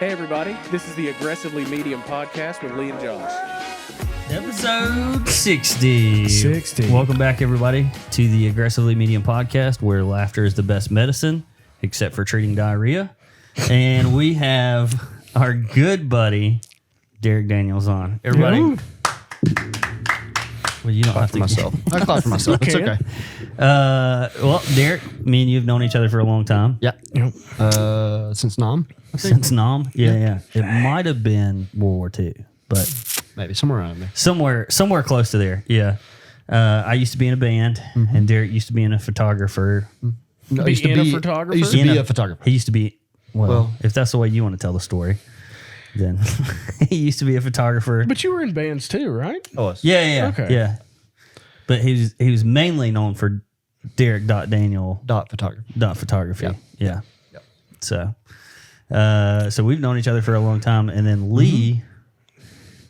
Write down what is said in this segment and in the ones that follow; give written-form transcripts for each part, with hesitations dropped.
Hey everybody, this is the Aggressively Medium podcast with Lee and Josh. Episode 60. 60. Welcome back, everybody, to the Aggressively Medium podcast, where laughter is the best medicine, except for treating diarrhea. And we have our good buddy, Derek Daniels, on. Everybody. Ooh. Well, you don't have to. Myself. I clap for myself. It's okay. Well, Derek, me and you have known each other for a long time. Yeah. Since Nam. Since Nam? Yeah. It might have been World War II, but Maybe somewhere around there. somewhere close to there. Yeah. I used to be in a band, and Derek used to be a photographer. No, a photographer? I used to be a photographer. He used to be, well, if that's the way you want to tell the story, then he used to be a photographer. But you were in bands too, right? Oh, Yeah. Okay. Yeah. But he was mainly known for Derek.Daniel. photography. Yeah. Yeah. So we've known each other for a long time. And then Lee,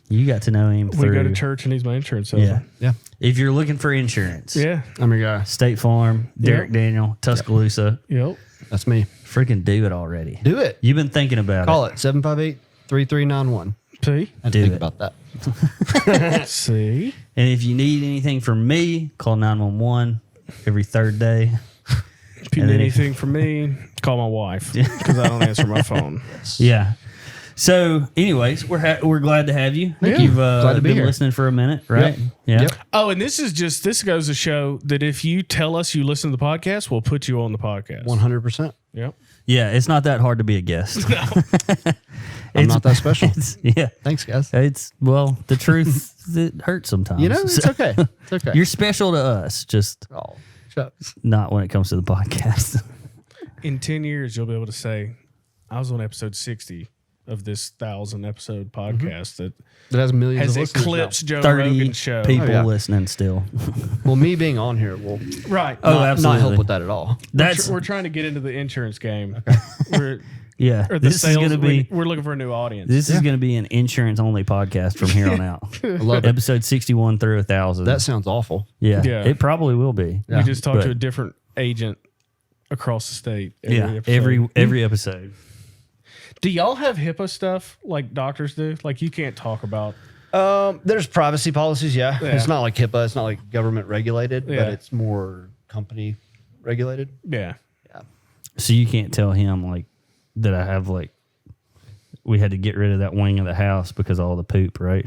you got to know him through. We go to church and he's my insurance salesman. Yeah. If you're looking for insurance. Yeah. I'm your guy. State Farm, Derek Daniel, Tuscaloosa. Yep. That's me. Freaking do it already. Do it. You've been thinking about Call it 758-3391. See? I Do think it. about that. See? And if you need anything from me, call 911 every third day. If you And need then anything from me, call my wife because I don't answer my phone. Yeah. So, anyways, we're glad to have you. Yeah. You've Glad to be been here. listening for a minute, right? Yep. Yeah. Yep. Oh, and this goes to show that if you tell us you listen to the podcast, we'll put you on the podcast. 100%. Yep. Yeah, it's not that hard to be a guest. I'm not that special. Yeah. Thanks, guys. Well, the truth, it hurts sometimes. You know, it's So, okay. It's okay. You're special to us, just Oh, shucks. not when it comes to the podcast. In 10 years, you'll be able to say, I was on episode 60 of this 1,000-episode podcast that It has millions has of listeners eclipsed Joe 30 Rogan's show. people Oh, yeah. listening still. now. Well, me being on here will Right. Oh, not absolutely. help with that at all. We're trying to get into the insurance game. We're, Yeah. or the This is sales. going to be... We're looking for a new audience. This is going to be an insurance-only podcast from here on out. I love it. Episode 61 through 1,000. That sounds awful. Yeah, Yeah. it probably will be. we just talked But- to a different agent across the state. Every episode. Do y'all have HIPAA stuff like doctors do? Like you can't talk about. There's privacy policies, yeah. Yeah. It's not like HIPAA. It's not like government regulated, Yeah. but it's more company regulated. Yeah. Yeah. So you can't tell him like that I have like we had to get rid of that wing of the house because of all the poop, right?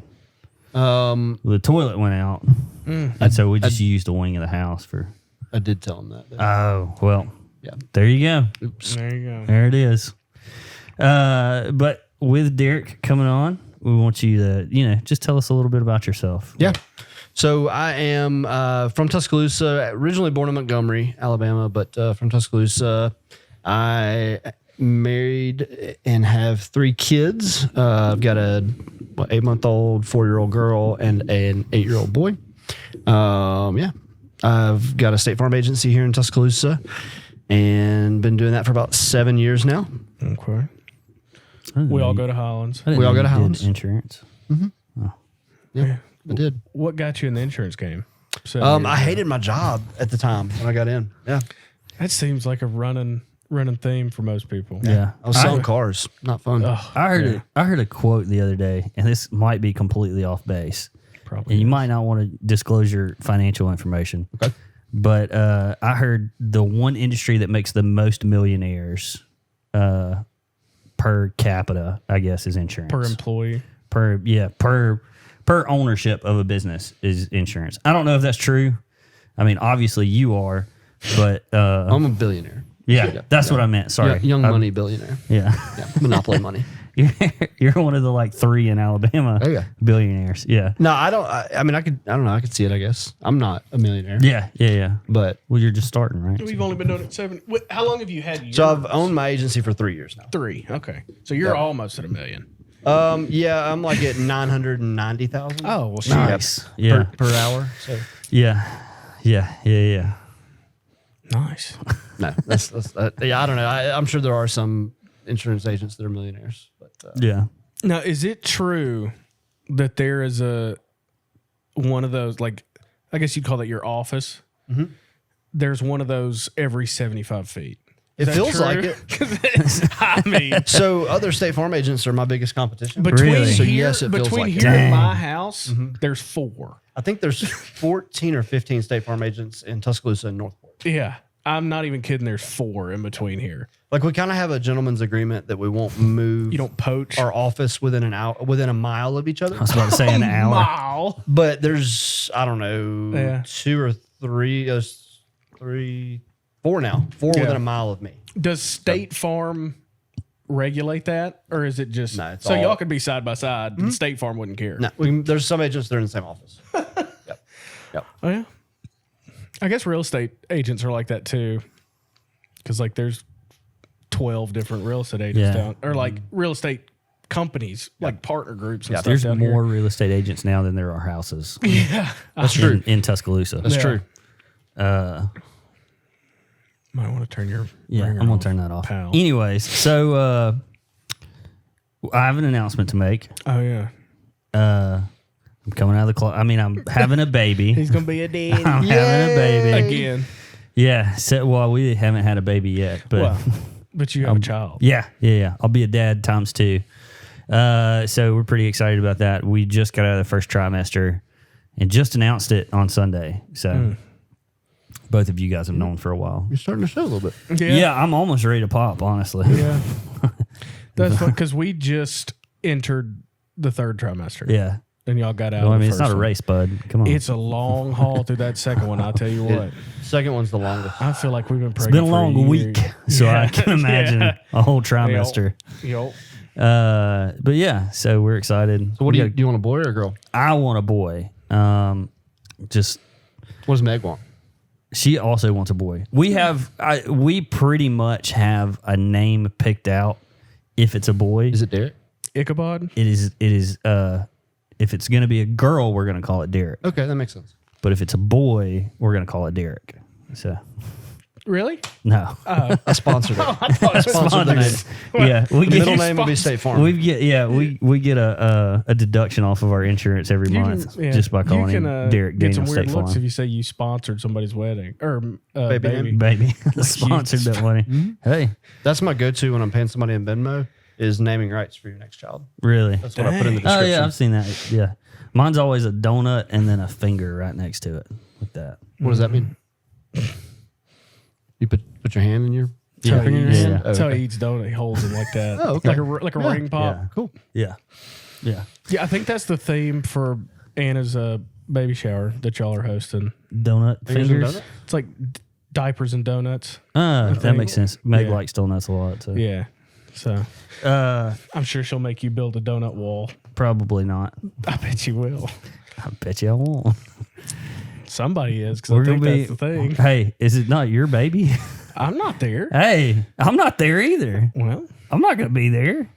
The toilet went out, and so we just used the wing of the house for. I did tell him that. Oh well, Yeah. there you go. Oops. There you go. There it is. But with Derek coming on, we want you to just tell us a little bit about yourself. Yeah. So I am from Tuscaloosa, originally born in Montgomery, Alabama, but from Tuscaloosa. I married and have 3 kids. I've got a 8-month-old, 4-year-old girl, and an 8-year-old boy. Yeah. I've got a State Farm agency here in Tuscaloosa and been doing that for about 7 years now. Okay. We all go to Highlands. I didn't we all know go to you did Highlands. Insurance. Yeah, I did. What got you in the insurance game? I hated my job at the time when I got in. Yeah. That seems like a running theme for most people. Yeah, I was selling cars. Not fun. Ugh, I heard yeah, it. I heard a quote the other day, and this might be completely off base, Probably. and you might not want to disclose your financial information. Okay. But I heard the one industry that makes the most millionaires per capita, I guess, is insurance. per employee. Per ownership of a business is insurance. I don't know if that's true. I mean, obviously you are, but I'm a billionaire. that's what I meant. Sorry, Young money billionaire. Yeah. Yeah. Monopoly money. You're one of the like 3 in Alabama Oh, yeah. billionaires. Yeah. No, I don't. I mean, I don't know. I could see it, I guess. I'm not a millionaire. Yeah. But Well, you're just starting, right? We've only been doing it 7. How long have you had? so I've owned my agency for 3 years now. 3. Okay. So you're almost at $1 million. Yeah, I'm like at 990,000. Oh, well, shit. Nice. Yeah. Per hour. So Yeah. Nice. no, that's yeah. I don't know. I'm sure there are some insurance agents that are millionaires, but Yeah. Now, is it true that there is one of those, like, I guess you'd call that your office? Mm-hmm. There's one of those every 75 feet. It that feels true? like it. I mean, So other State Farm agents are my biggest competition. between Really? here, So yes, it feels between like here it. and my Dang. house, there's 4. I think there's 14 or 15 State Farm agents in Tuscaloosa and Northport. Yeah, I'm not even kidding. There's 4 in between here. Like we kind of have a gentleman's agreement that we won't move You don't poach. our office within a mile of each other. I was about to say an hour. Mile. But there's I don't know Yeah. 2 or 3, 4 now. 4 Yeah. within a mile of me. Does State Farm regulate that, or is it just No, it's so all- y'all could be side by side and State Farm wouldn't care? No, there's some agents that are in the same office. Yep. Oh yeah. I guess real estate agents are like that too, because like there's 12 different real estate agents Yeah. down, or like real estate companies, like partner groups. And stuff There's down more real estate agents now than there are houses Here. Yeah, That's true. in Tuscaloosa. That's Yeah. true. might want to turn your Yeah, ringer I'm gonna off, turn that off. pal. Anyways, so I have an announcement to make. Oh yeah, I'm coming out of the closet. I mean, I'm having a baby. he's gonna be a dad I'm having a baby. again. Yeah. So, well, we haven't had a baby yet, but Well, but you have a child. yeah. I'll be a dad times 2. So we're pretty excited about that. We just got out of the first trimester and just announced it on Sunday. So both of you guys have known for a while. You're starting to show a little bit. Yeah, I'm almost ready to pop, honestly. Yeah. That's because we just entered the 3rd trimester. Yeah. And y'all got out. Well, I of the mean, it's not first a one. race, bud. Come on. It's a long haul through that second one. I'll tell you what. Second one's the longest. I feel like we've been It's pregnant been a for long year. week, so I can imagine a whole trimester. Yup. But yeah, so we're excited. So what do you want, a boy or a girl? I want a boy. Just What does Meg want? she also wants a boy. We pretty much have a name picked out. If it's a boy, Is it Derek? Ichabod? it is. If it's gonna be a girl, we're gonna call it Derek. Okay, that makes sense. But if it's a boy, we're gonna call it Derek. So Really? no. I sponsored it. I thought it was Sponsored the name. Yeah, we The get middle name will be State Farm. we get a deduction off of our insurance every month just by calling him Derek get some Daniel weird State looks Farm. if you say you sponsored somebody's wedding or Baby baby. name. Baby, sponsored that money. Hey, That's my go-to when I'm paying somebody in Venmo is naming rights for your next child. really? That's what I put in the Oh description. yeah, I've seen that. Yeah, mine's always a donut and then a finger right next to it with that. What does that mean? You put your hand in your Yeah. finger in your Yeah. hand? That's Oh, how okay. he eats donut. He holds them like that. Oh, okay. Like a ring pop. Yeah. Cool. Yeah, yeah. Yeah, I think that's the theme for Anna's baby shower that y'all are hosting. Donut Fingers and fingers. donuts? It's like diapers and donuts. That think. makes sense. Meg Yeah. likes donuts a lot. So Yeah. So I'm sure she'll make you build a donut wall. probably not. I bet you will. I bet you I won't. Somebody is because I think that's the thing. Hey, is it not your baby? I'm not there. Hey, I'm not there either. Well, I'm not going to be there.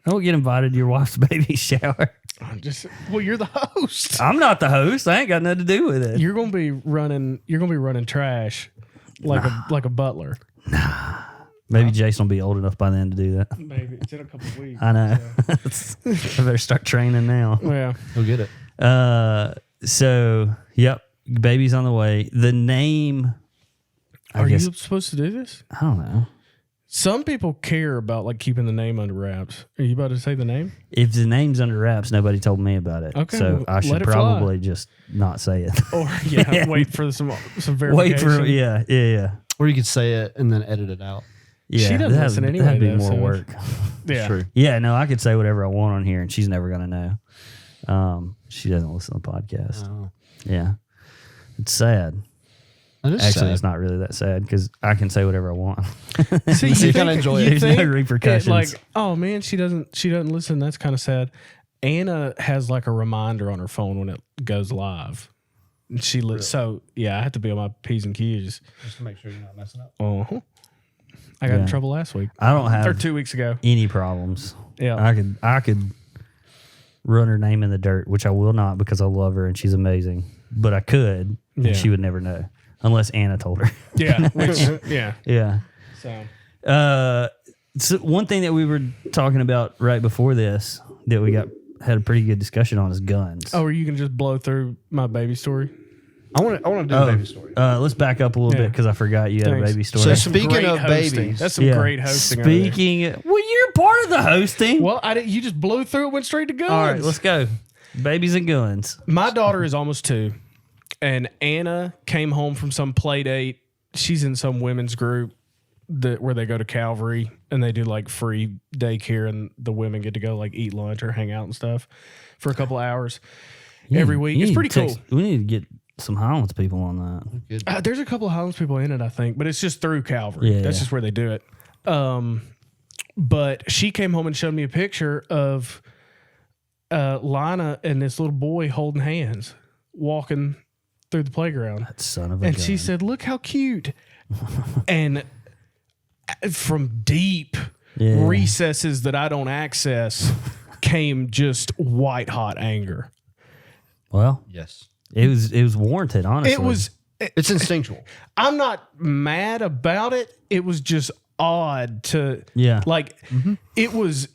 I don't get invited to your wife's baby shower. I'm just you're the host. I'm not the host. I ain't got nothing to do with it. You're gonna be running trash like a butler. Maybe Jason will be old enough by then to do that. Maybe it's in a couple of weeks. I know. I better start training now. Yeah. He'll get it. So, yep, baby's on the way. The name, Are guess- you supposed to do this? I don't know. Some people care about like keeping the name under wraps. Are you about to say the name? If the name's under wraps, nobody told me about it. Okay, So well, I should let it fly. probably just not say it. Or wait for some verification. Wait for yeah. Or you could say it and then edit it out. Yeah, She doesn't listen anyway, That'd be though, more so- work. Yeah. True. Yeah, no, I could say whatever I want on here, and she's never gonna know. She doesn't listen to the podcast. Oh. Yeah, it's sad. That is Actually, sad. it's not really that sad because I can say whatever I want. See, So you kinda enjoy it. There's no repercussions. Like, oh man, she doesn't listen. That's kind of sad. Anna has like a reminder on her phone when it goes live. And she so yeah, I have to be on my P's and Q's. Just to make sure you're not messing up. I got in Yeah. trouble last week I don't or have 2 weeks ago. any problems. Yeah. I could run her name in the dirt, which I will not because I love her and she's amazing. But I could, Yeah. and she would never know unless Anna told her. Yeah. Which, yeah. Yeah. So So one thing that we were talking about right before this that we had a pretty good discussion on is guns. are you gonna just blow through my baby story? I want to do a baby story. Let's back up a little bit because I forgot you had a baby story. So That's some speaking great of hosting. babies, That's some great hosting. Well, you're part of the hosting. Well, you just blew through it, went straight to guns. All right, let's go. Babies and guns. My daughter is almost 2, and Anna came home from some play date. She's in some women's group where they go to Calvary and they do like free daycare, and the women get to go like eat lunch or hang out and stuff for a couple of hours every week. It's pretty cool. We need to get some Highlands people on that. There's a couple of Highlands people in it, I think, but it's just through Calvary. That's just where they do it. But she came home and showed me a picture of Lana and this little boy holding hands, walking through the playground. That son of a And gun. she said, "Look how cute." And from deep recesses that I don't access came just white hot anger. Well, yes, it was warranted, honestly. it's instinctual. I'm not mad about it. It was just odd to it was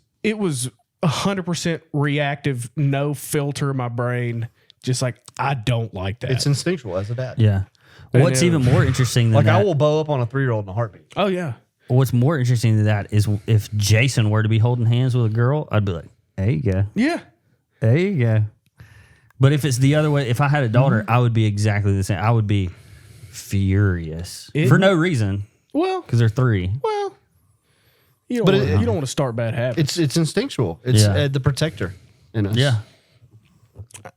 100% reactive, no filter in my brain. Just like, I don't like that. It's instinctual as a dad. Yeah. What's even more interesting than that? I will bow up on a 3-year-old in a heartbeat. Oh yeah. What's more interesting than that is if Jason were to be holding hands with a girl, I'd be like, there you go. Yeah. There you go. But if it's the other way, if I had a daughter, I would be exactly the same. I would be furious for no reason. Well, because they're 3. Well, you don't want to start bad habits. It's instinctual. It's the protector in us. Yeah.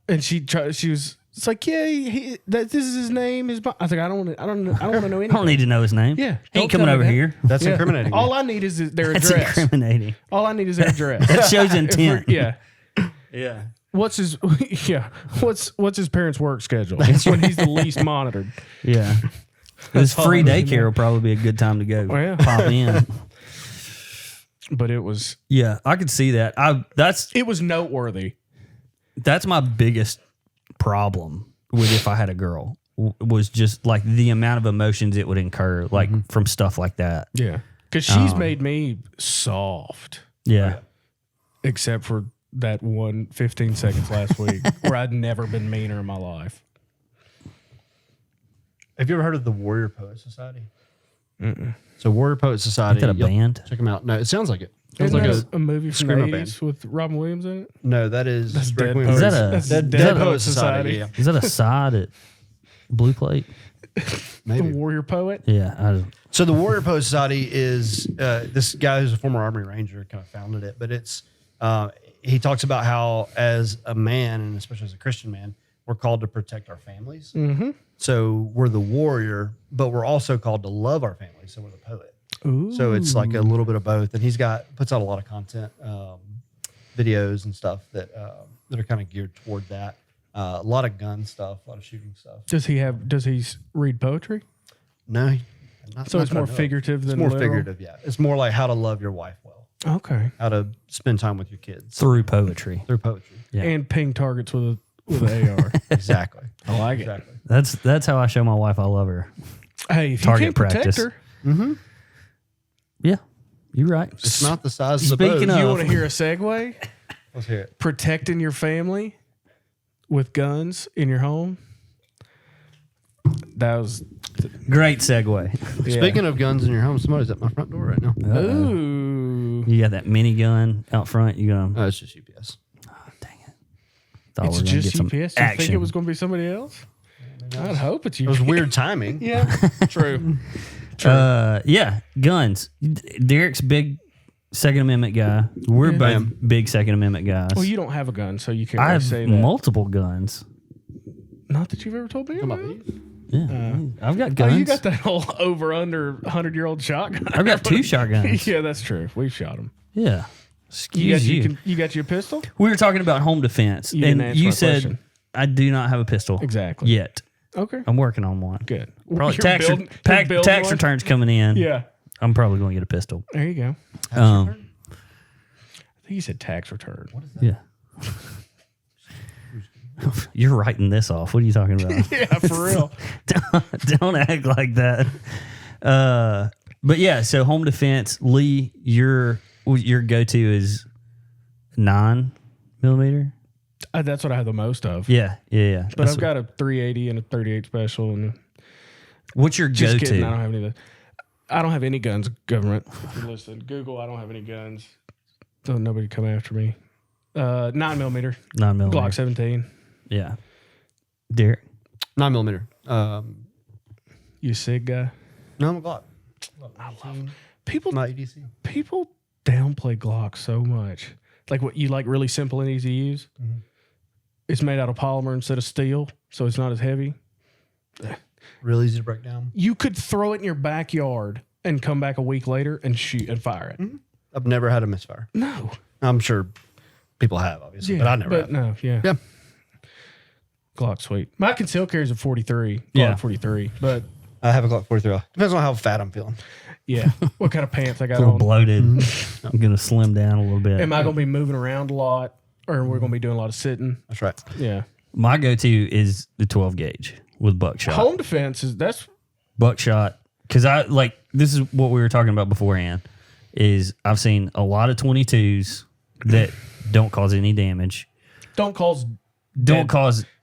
And it's like, yeah, this is his name. I was like, I don't want to know anything. I don't need to know his name. Yeah. He ain't coming over here. That's incriminating. All I need is their That's address. incriminating. All I need is their address. That shows intent. Yeah. Yeah. What's his parents' work schedule? It's when he's the least monitored. Yeah. This free daycare will probably be a good time to go. Oh, yeah. Pop in. But it was. Yeah, I could see that. It was noteworthy. That's my biggest problem with if I had a girl was just like the amount of emotions it would incur, like from stuff like that. Yeah, because she's made me soft. Yeah, except for that 15 seconds last week where I'd never been meaner in my life. Have you ever heard of the Warrior Poet Society? Mm-mm. So Warrior Poet Society. Is that a band? Check them out. No, it sounds like it. Sounds like a movie from the 80s with Robin Williams in it? No, that's Dead Williams. Poets. Dead Poets Society. Yeah. Is that a side at Blue Plate? Maybe. The Warrior Poet? Yeah. So the Warrior Poet Society is this guy who's a former Army Ranger kind of founded it, but it's he talks about how as a man, and especially as a Christian man, we're called to protect our families. Mm-hmm. So we're the warrior, but we're also called to love our families. So we're the poet. Ooh. So it's like a little bit of both, and he's puts out a lot of content, videos and stuff that are kind of geared toward that. A lot of gun stuff, a lot of shooting stuff. Does he read poetry? No, so it's more figurative than more literal? figurative. Yeah, it's more like how to love your wife well. Okay. How to spend time with your kids through poetry. Through poetry. Yeah. And ping targets with an AR. Exactly. I like it. Exactly. That's how I show my wife I love her. Hey, if Target you can't protect practice. her, Yeah, you're right. It's not the size of the boat. Speaking you of- want to hear a segue? Let's hear it. Protecting your family with guns in your home. That was Great segue. Speaking of guns in your home, somebody's at my front door right now. Ooh. You got that mini gun out front. You gonna? Oh, it's just UPS. Dang it! Thought It's we were gonna just get some UPS. You action. think it was going to be somebody else? I'd hope it's It UPS. was weird timing. Yeah, true. Yeah, guns. Derek's big Second Amendment guy. We're both big Second Amendment guys. Well, you don't have a gun, so you can't I really have say that. multiple guns. Not that you've ever told me about. Yeah, I've got Oh, guns. you got that whole over/under 100-year-old shotgun. I've got 2 shotguns. Yeah, that's true. We've shot them. Yeah. Excuse you. You got your pistol? We were talking about home defense, You didn't and answer you my said question. I do not have a pistol Exactly. yet. Okay. I'm working on one. Good. Probably You're tax building tax one? returns coming in. Yeah. I'm probably going to get a pistol. There you go. Um, I think you said tax return. What is that? yeah. You're writing this off. What are you talking about? Yeah, for real. Don't act like that. But yeah, so home defense, Lee, your go-to is 9mm. That's what I have the most of. Yeah. But I've got a 380 and a 38 special. And what's your just go-to? kidding, I don't have any of that. I don't have any guns, government. If you listen, Google, I don't have any guns. So nobody come after me. 9mm. 9mm. Glock 17. Yeah. Derek? 9mm. You a SIG guy? No, I'm a Glock. I love people. My EDC. People downplay Glock so much. Like what you like, really simple and easy to use. Mm-hmm. It's made out of polymer instead of steel, so it's not as heavy. Really easy to break down. You could throw it in your backyard and come back a week later and shoot and fire it. Mm-hmm. I've never had a misfire. No, I'm sure people have, obviously, but I never have. No, yeah. Glock sweet. My concealed carry is a 43. Glock 43, but I have a Glock 43. Depends on how fat I'm feeling. Yeah. What kind of pants I got a little on. Bloated. Mm-hmm. I'm going to slim down a little bit. Am I going to be moving around a lot, or we're going to be doing a lot of sitting? That's right. Yeah. My go-to is the 12 gauge with buckshot. Home defense that's buckshot. Because this is what we were talking about beforehand, is I've seen a lot of 22s that don't cause any damage. Don't cause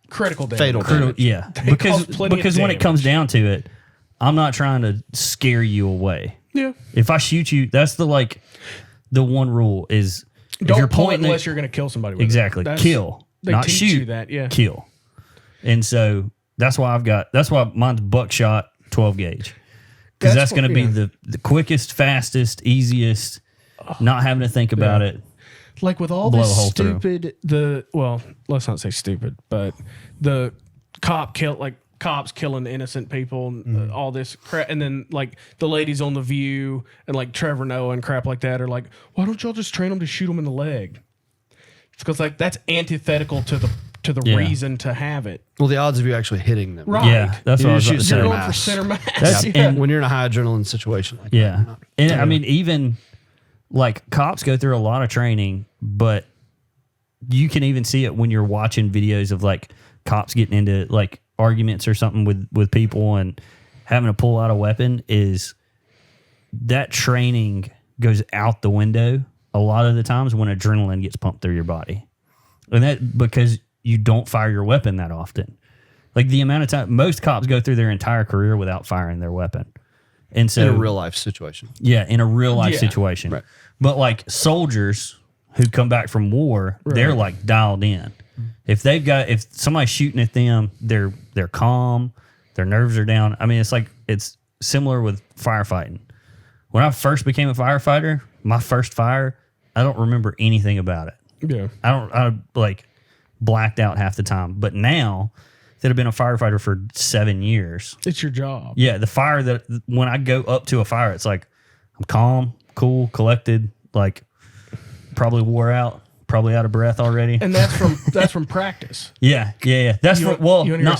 critical damage. Fatal damage. Yeah. They cause plenty of because when it damage. comes down to it, I'm not trying to scare you away. Yeah. If I shoot you, that's the one rule is if Don't you're pull it pointing unless you're going to kill somebody with exactly. it. Kill. They Not teach shoot. you that, yeah. Kill. And so that's why mine's buckshot 12 gauge. Because that's going to be the quickest, fastest, easiest, not having to think about it. Like with all Blow a this hole through. stupid, let's not say stupid, but the cops killing innocent people, and all this crap, and then like the ladies on The View and like Trevor Noah and crap like that are like, why don't y'all just train them to shoot them in the leg? It's because like that's antithetical to the reason to have it. Well, the odds of you actually hitting them. Right. Yeah, that's what I was about to say. You're going for center mass. And when you're in a high adrenaline situation like that. And I mean, even like cops go through a lot of training, but you can even see it when you're watching videos of like cops getting into like arguments or something with people and having to pull out a weapon. Is that training goes out the window a lot of the times when adrenaline gets pumped through your body. And that because you don't fire your weapon that often. Like the amount of time most cops go through their entire career without firing their weapon. And so in a real life situation. Yeah, in a real life situation. Right. But like soldiers who come back from war, they're like dialed in. If somebody's shooting at them, they're calm, their nerves are down. I mean, it's similar with firefighting. When I first became a firefighter, my first fire, I don't remember anything about it. Yeah. I like blacked out half the time. But now that I've been a firefighter for 7 years. It's your job. Yeah. The fire that when I go up to a fire, it's like I'm calm, cool, collected, like probably wore out, probably out of breath already. And that's from practice. Yeah. That's not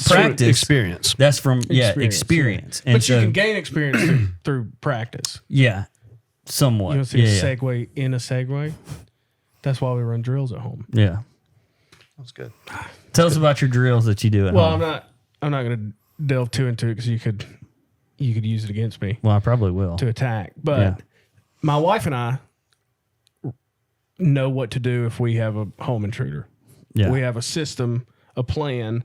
practice. Experience. That's from experience. And but you can gain experience through practice. Yeah. Somewhat. You want to see a segue in a segue? That's why we run drills at home. Yeah. That's good. Tell us about your drills that you do at home. Well, I'm not going to delve too into it because you could use it against me. Well, I probably will. To attack. But my wife and I know what to do if we have a home intruder. Yeah. We have a system, a plan.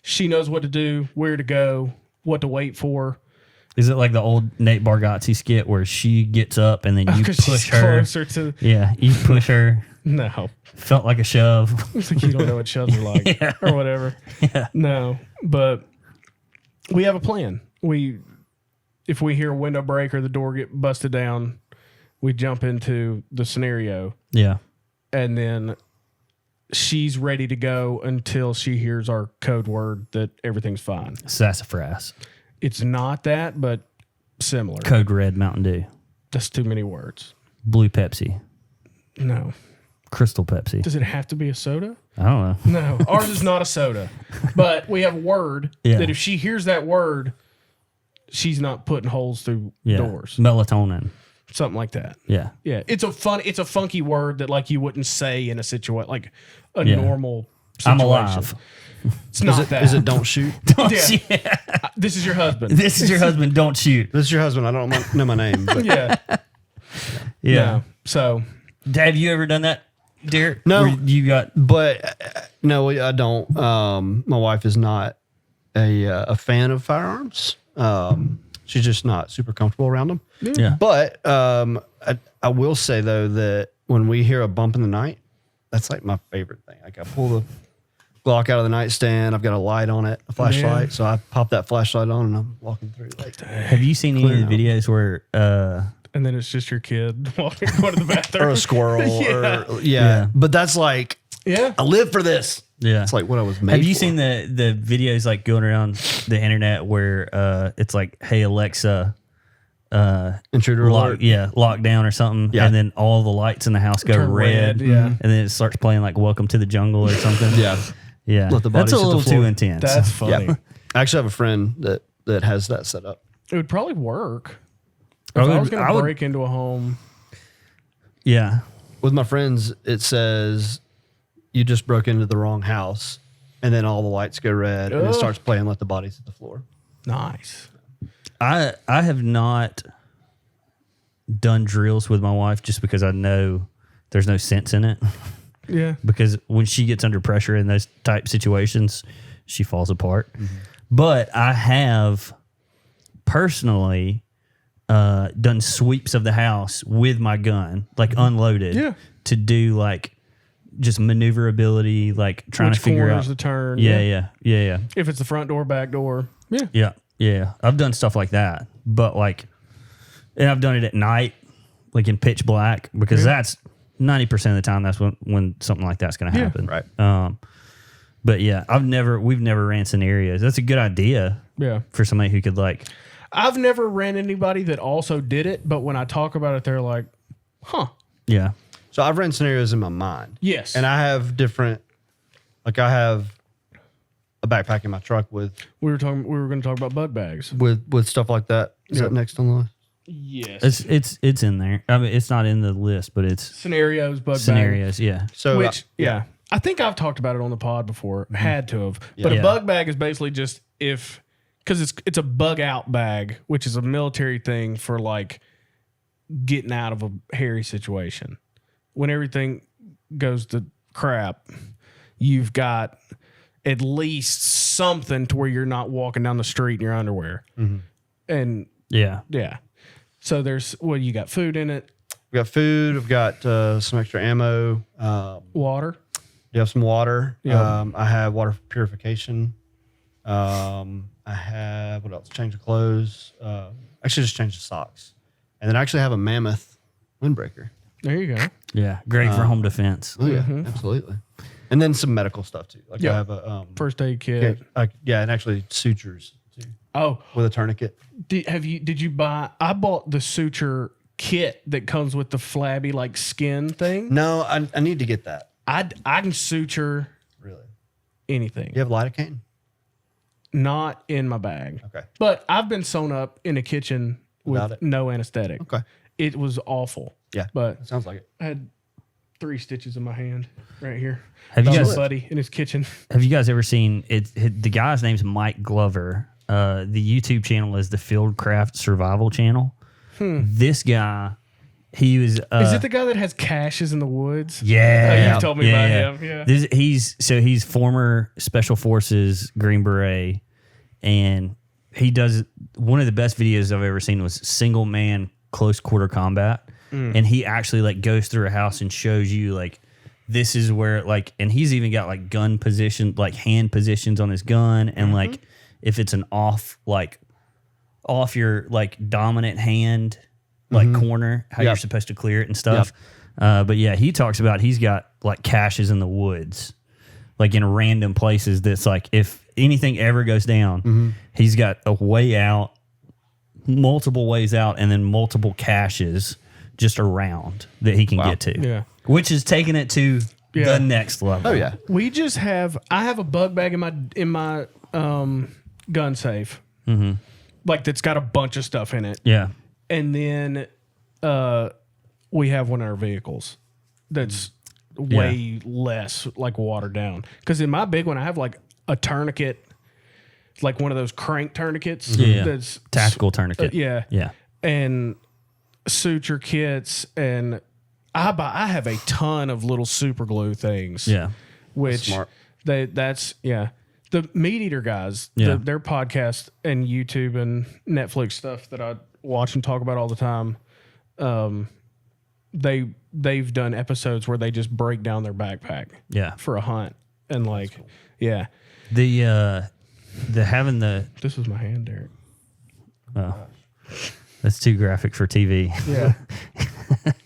She knows what to do, where to go, what to wait for. Is it like the old Nate Bargatze skit where she gets up and then you push her? Closer to, yeah, you push her. No. Felt like a shove. It's like you don't know what shoves are like or whatever. Yeah. No, but we have a plan. If we hear a window break or the door get busted down, we jump into the scenario. Yeah. And then she's ready to go until she hears our code word that everything's fine. Sassafras. It's not that, but similar. Code Red Mountain Dew. That's too many words. Blue Pepsi. No. Crystal Pepsi. Does it have to be a soda? I don't know. No. Ours is not a soda. But we have a word that if she hears that word, she's not putting holes through doors. Melatonin. Something like that. Yeah. Yeah. It's a funky word that like you wouldn't say in a situation like a normal situation. I'm alive. It's not that. Is it don't shoot? This is your husband. This is your husband. Don't shoot. This is your husband. I don't know my name. But Yeah. Yeah. No. So have you ever done that Derek? No, you got. But no, I don't. My wife is not a fan of firearms. She's just not super comfortable around them. Yeah. But I will say though that when we hear a bump in the night, that's like my favorite thing. Like I pull the Glock out of the nightstand. I've got a light on it, a flashlight. So I pop that flashlight on and I'm walking through. Like, have you seen any of the videos where? And then it's just your kid walking going to the bathroom, or a squirrel, Yeah. or But that's like, Yeah. I live for this. Yeah, it's like what I was made. Have you for. seen the videos like going around the internet where it's like, hey Alexa, intruder alert? Lockdown or something, Yeah. and then all the lights in the house go Turn red, yeah. and then it starts playing like Welcome to the Jungle or something. Yeah. Let the bodies That's a hit the little floor. too intense. That's funny. Yeah. I actually have a friend that has that set up. It would probably work. If I was going to break into a home. Yeah. With my friends, it says you just broke into the wrong house, and then all the lights go red, and it starts playing Let the Bodies Hit the Floor. Nice. I have not done drills with my wife just because I know there's no sense in it. Yeah. Because when she gets under pressure in those type situations, she falls apart. Mm-hmm. But I have personally done sweeps of the house with my gun, like unloaded, to do like just maneuverability, like trying to figure out the turn. Yeah. If it's the front door, back door. Yeah. I've done stuff like that, but like, and I've done it at night, like in pitch black, because that's 90% of the time that's when something like that's going to happen. Right. But yeah, we've never ran scenarios. That's a good idea. Yeah. For somebody who could like. I've never ran anybody that also did it, but when I talk about it, they're like, huh. Yeah. So I've ran scenarios in my mind. Yes. And I have different, like I have a backpack in my truck with. We were going to talk about bud bags. With stuff like that. Is that next on the list? Yes. It's in there. I mean, it's not in the list, but it's scenarios, bud scenarios. bag. Yeah. So I think I've talked about it on the pod before. Mm-hmm. Had to have. But a bug bag is basically just because it's a bug out bag, which is a military thing for like getting out of a hairy situation. When everything goes to crap, you've got at least something to where you're not walking down the street in your underwear. Mm-hmm. And yeah. So there's you got food in it. We got food. We've got some extra ammo. Water. You have some water. Yeah. I have water purification. I have, what else? Change of clothes. Actually, just change the socks. And then I actually have a mammoth windbreaker. There you go. Yeah. Great for home defense. Oh, yeah, absolutely. And then some medical stuff, too. Like I have a... first aid kit. and actually sutures, too. Oh. With a tourniquet. Did you buy... I bought the suture kit that comes with the flabby, like, skin thing. No, I need to get that. I can suture... Really? Anything. You have lidocaine? Not in my bag. Okay. But I've been sewn up in a kitchen with no anesthetic. Okay. It was awful. Yeah. But sounds like it. I had 3 stitches in my hand right here. Have you guys, buddy in his kitchen? Have you guys ever seen it? The guy's name's Mike Glover. The YouTube channel is the Fieldcraft Survival Channel. This guy, he was. Is it the guy that has caches in the woods? Yeah, you've told me about him. Yeah, he's former Special Forces Green Beret, and he does one of the best videos I've ever seen was single man close quarter combat, and he actually like goes through a house and shows you like this is where like, and he's even got like gun position, like hand positions on his gun, and like if it's an off your like dominant hand like corner, how you're supposed to clear it and stuff. But yeah, he talks about he's got like caches in the woods, like in random places. That's like if anything ever goes down, he's got a way out, multiple ways out, and then multiple caches just around that he can get to. Yeah, which is taking it to the next level. Oh yeah, I have a bug bag in my gun safe, like that's got a bunch of stuff in it. Yeah. And then we have one of our vehicles that's way less like watered down. Because in my big one, I have like a tourniquet, like one of those crank tourniquets. That's tactical tourniquet. Yeah. Yeah. And suture kits. And I have a ton of little super glue things. Yeah. Which that's the Meat Eater guys, their podcast and YouTube and Netflix stuff that I watch and talk about all the time. They've done episodes where they just break down their backpack for a hunt and like cool. The having the this was my hand, Derek. Oh, that's too graphic for TV. Yeah.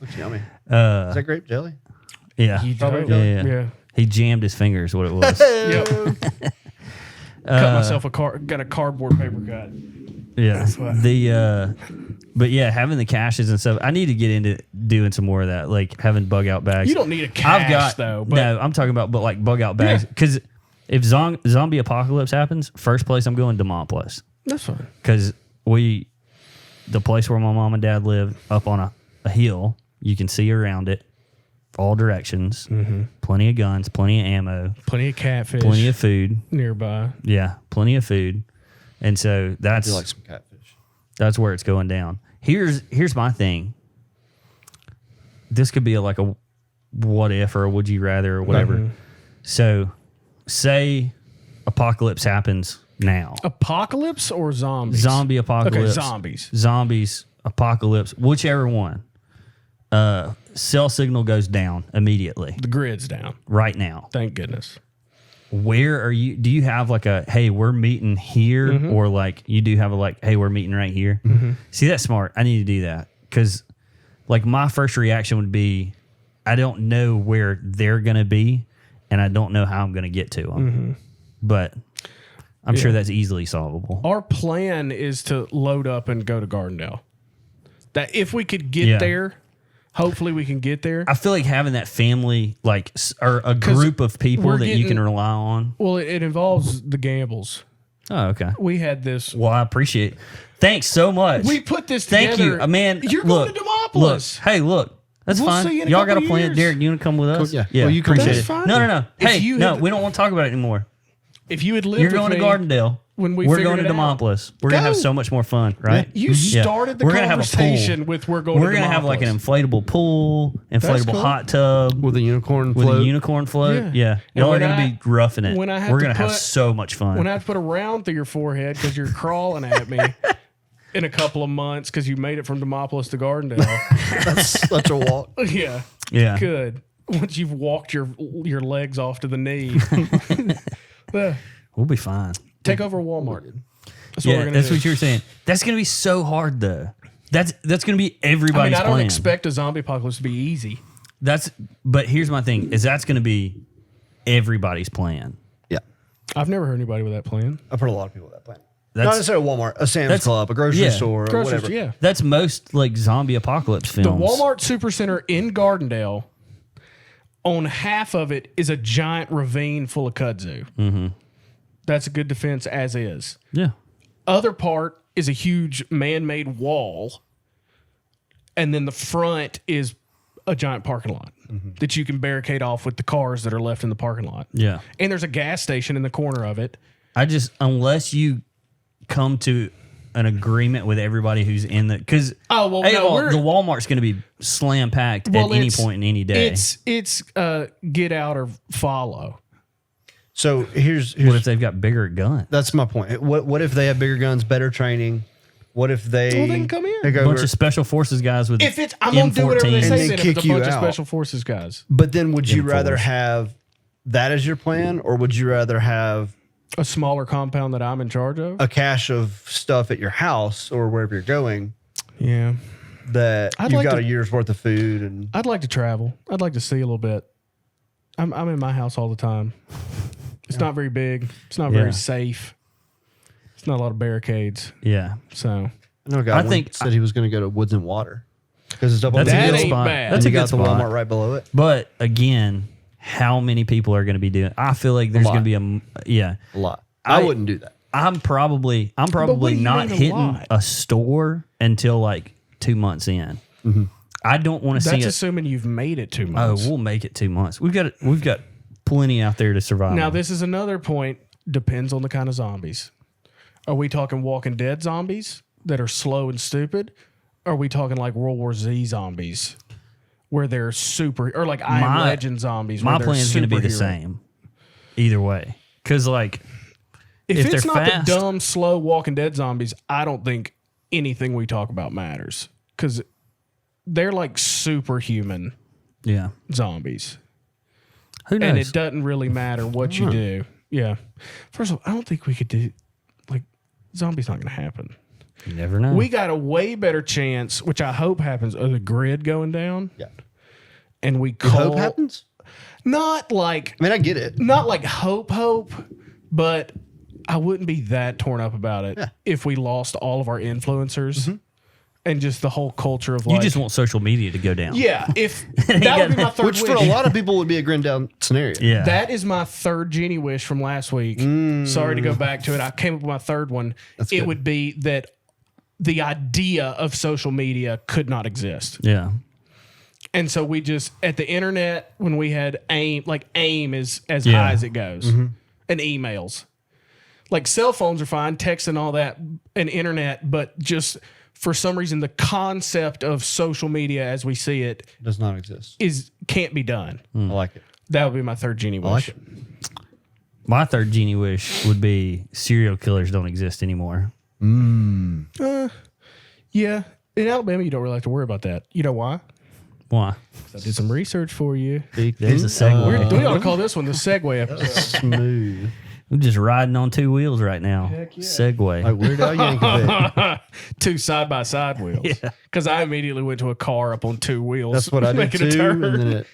Looks yummy. Is that grape jelly? Yeah. Yeah. He jammed his fingers. What it was. Yep. Cut myself got a cardboard paper cut. Yeah. But yeah, having the caches and stuff. I need to get into doing some more of that, like having bug out bags. You don't need a cache though. But no, I'm talking about like bug out bags because if zombie apocalypse happens, first place I'm going Demopolis. That's fine. Because the place where my mom and dad live up on a hill, you can see around it, all directions. Mm-hmm. Plenty of guns, plenty of ammo, plenty of catfish, plenty of food nearby. Yeah, plenty of food, and so that's I do like some catfish. That's where it's going down. Here's my thing. This could be like a what if or a would you rather or whatever. Mm-hmm. So, say apocalypse happens now. Apocalypse or zombies? Zombie apocalypse. Okay, Zombies, apocalypse, whichever one. Cell signal goes down immediately. The grid's down. Right now. Thank goodness. Where are you? Do you have like a, hey, we're meeting here? Mm-hmm. Or like you do have a like, hey, we're meeting right here? Mm-hmm. See, that's smart. I need to do that. Because like my first reaction would be, I don't know where they're going to be and I don't know how I'm going to get to them. Mm-hmm. But I'm sure that's easily solvable. Our plan is to load up and go to Gardendale. That if we could get there, hopefully we can get there. I feel like having that family, like, or a group of people that you can rely on. Well, it involves the gambles. Oh, okay. We had this. Well, I appreciate it. Thanks so much. We put this together. Thank you, man. You're going to Demopolis. Hey, look. That's fine. Y'all got a plan. Derek, you want to come with us? Cool, yeah. Well, you appreciate it. Fine. No. Hey, we don't want to talk about it anymore. If you had lived You're going to Gardendale. When we're going to Demopolis. We're going to have so much more fun, right? You started the conversation with we're going to Demopolis. We're going to have like an inflatable pool, inflatable hot tub. With a unicorn float. Yeah. Y'all are going to be roughing it. We're going to have so much fun. When I have to put a round through your forehead because you're crawling at me in a couple of months because you made it from Demopolis to Gardendale. That's such a walk. Yeah. Yeah. Good. Once you've walked your legs off to the knee. We'll be fine. Take over Walmart. That's what we're gonna do. What you were saying. That's going to be so hard, though. That's going to be everybody's plan. I don't expect a zombie apocalypse to be easy. But here's my thing: that's going to be everybody's plan. Yeah, I've never heard anybody with that plan. I've heard a lot of people with that plan. Not necessarily Walmart, a Sam's Club, a grocery store, or whatever. Yeah, that's most like zombie apocalypse films. The Walmart Supercenter in Gardendale, on half of it is a giant ravine full of kudzu. Mm-hmm. That's a good defense as is. Yeah. Other part is a huge man-made wall, and then the front is a giant parking lot that you can barricade off with the cars that are left in the parking lot. Yeah. And there's a gas station in the corner of it. Unless you come to an agreement with everybody who's in the, because the Walmart's going to be slam packed at any point in any day. It's get out or follow. So here's what if they've got bigger guns? That's my point. What if they have bigger guns, better training? What if they can come in? A bunch of special forces guys with if it's I'm gonna do whatever they say, then kick it's a bunch of special forces guys. But then would you rather have that as your plan, or would you rather have a smaller compound that I'm in charge of? A cache of stuff at your house or wherever you're going. Yeah. That you've got a year's worth of food and I'd like to travel. I'd like to see a little bit. I'm in my house all the time. It's not very big. It's not very safe. It's not a lot of barricades. Yeah. So I know a guy said he was going to go to Woods and Water because it's up on the hill. Ain't bad. That's a good spot. The Walmart right below it. But again, how many people are going to be doing? I feel like there's going to be a lot. I wouldn't do that. I'm probably not hitting a store until like 2 months in. Mm-hmm. I don't want to see it. That's assuming you've made it 2 months. Oh, we'll make it 2 months. We've got plenty out there to survive. Now, this is another point. Depends on the kind of zombies. Are we talking Walking Dead zombies that are slow and stupid? Are we talking like World War Z zombies where they're super, or like I Am Legend zombies. My plan is going to be the same either way. Because like, if it's not fast, the dumb, slow Walking Dead zombies, I don't think anything we talk about matters. Because they're like superhuman zombies. Who knows? And it doesn't really matter what you do. Yeah. First of all, I don't think we could do, like, zombies not going to happen. You never know. We got a way better chance, which I hope happens, of the grid going down. Yeah. And we hope happens? Not like... I mean, I get it. Not like hope, but I wouldn't be that torn up about it if we lost all of our influencers and just the whole culture of like... You just want social media to go down. Yeah. If that would be my third wish. Which for a lot of people would be a grin down scenario. Yeah. That is my third genie wish from last week. Sorry to go back to it. I came up with my third one. It would be that the idea of social media could not exist. Yeah. And so we just, at the internet, when we had AIM is as high as it goes. And emails. Like cell phones are fine, text and all that, and internet, but just for some reason, the concept of social media as we see it does not exist. Can't be done. I like it. That would be my third genie wish. I like it. My third genie wish would be serial killers don't exist anymore. Yeah. In Alabama, you don't really have to worry about that. You know why? Why? I did some research for you. There's a segue. We ought to call this one the Segway episode. Smooth. I'm just riding on two wheels right now. Heck yeah. Segway. Like Weird Al Yankovic. 2 side-by-side wheels. Yeah. Because I immediately went to a car up on 2 wheels. That's what I did making too. a turn. And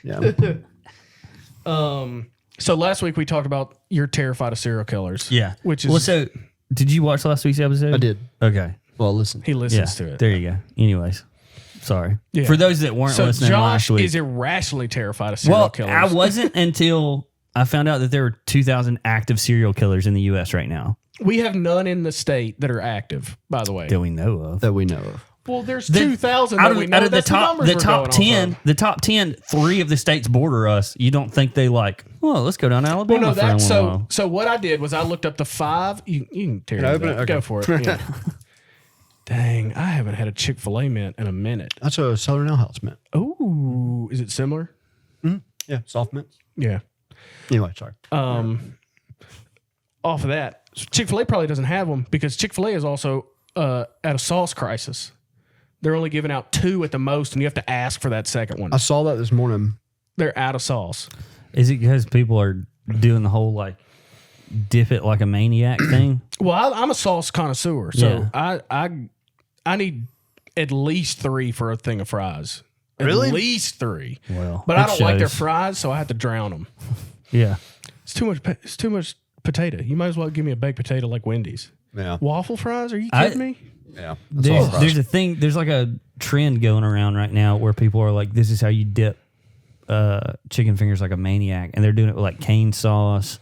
then So last week we talked about you're terrified of serial killers. Yeah. Which is... Well, so did you watch last week's episode? I did. Okay. Well, listen. He listens to it. There you go. Anyways. Sorry. Yeah. For those that weren't listening last Josh week. is irrationally terrified of serial killers. I wasn't until I found out that there were 2,000 active serial killers in the U.S. right now. We have none in the state that are active, by the way. That we know of. That we know of. Well, there's 2,000 that we know. Out of the top 10, off of. the top 10, 3 of the states border us. You don't think they like, well, let's go down to Alabama for a little while. So what I did was I looked up the 5. You can tear it open up. it? Okay. Go for it. Yeah. Dang, I haven't had a Chick-fil-A mint in a minute. That's a Southern Ale House mint. Ooh, is it similar? Yeah, soft mints. Yeah. Anyway, sorry. Off of that, Chick-fil-A probably doesn't have them because Chick-fil-A is also at a sauce crisis. They're only giving out 2 at the most, and you have to ask for that second one. I saw that this morning. They're out of sauce. Is it because people are doing the whole like dip it like a maniac thing? Well, I'm a sauce connoisseur, so I need at least 3 for a thing of fries. Really? At least 3. Well, but I don't like their fries, so I have to drown them. Yeah. It's too much potato. You might as well give me a baked potato like Wendy's. Yeah. Waffle fries? Are you kidding me? Yeah. There's a thing. There's like a trend going around right now where people are like, "This is how you dip chicken fingers like a maniac," and they're doing it with like cane sauce.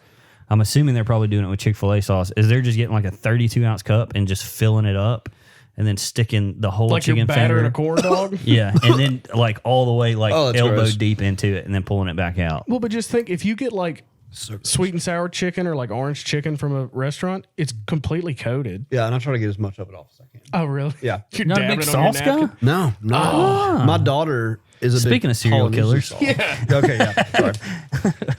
I'm assuming they're probably doing it with Chick-fil-A sauce. Is they're just getting like a 32-ounce cup and just filling it up, and then sticking the whole like chicken you're finger. battering a corn dog? Yeah, and then like all the way like elbow gross. deep into it, and then pulling it back out. Well, but just think, if you get like sweet and sour chicken or like orange chicken from a restaurant, it's completely coated. Yeah, and I try to get as much of it off as I can. Oh, really? Yeah. You're Not a dabbing big it on your sauce guy? napkin? No. My daughter is a Speaking big of serial Polynesian killers. sauce. Yeah. Okay, yeah. Sorry.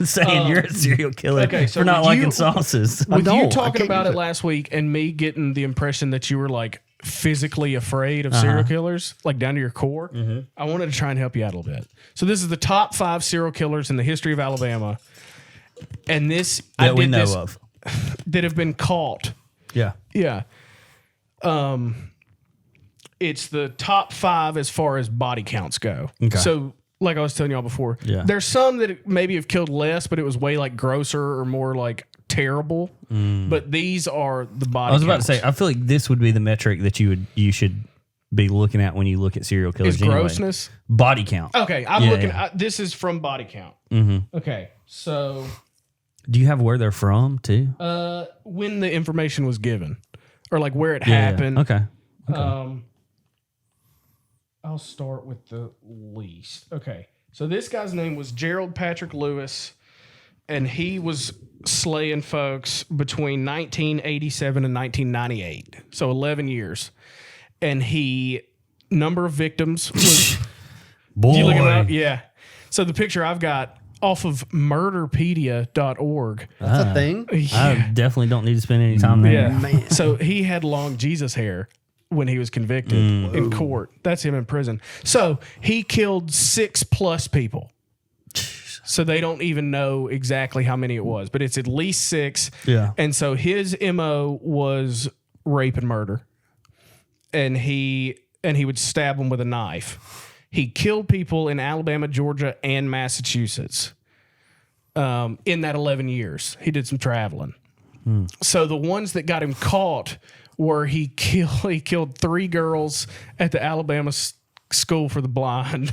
Saying you're a serial killer okay, so for not with liking you- sauces. With don't. you I talking can't about use it it. last week and me getting the impression that you were like physically afraid of serial killers, like down to your core, I wanted to try and help you out a little bit. So this is the top 5 serial killers in the history of Alabama. And this That we know of. that have been caught. Yeah. Yeah. It's the top 5 as far as body counts go. Okay. So like I was telling y'all before, Yeah. there's some that maybe have killed less, but it was way like grosser or more like terrible. But these are the body I was about counts. to say, I feel like this would be the metric that you should be looking at when you look at serial killers. Is anyway. grossness? Body count. Okay, I'm Yeah, looking. yeah. This is from body count. Okay, so Do you have where they're from too? when the information was given, or like where it Yeah. happened. Okay. I'll start with the least. Okay, so this guy's name was Gerald Patrick Lewis, and he was slaying folks between 1987 and 1998, so 11 years. And number of victims was Boy. You look him up? Yeah. So the picture I've got off of murderpedia.org. That's a thing? I definitely don't need to spend any time there. Yeah. Man. So he had long Jesus hair when he was convicted in court. That's him in prison. So he killed 6+ people. So they don't even know exactly how many it was, but it's at least 6. Yeah. And so his MO was rape and murder. And he would stab them with a knife. He killed people in Alabama, Georgia, and Massachusetts. In that 11 years, he did some traveling. So the ones that got him caught were he killed 3 girls at the Alabama School for the Blind.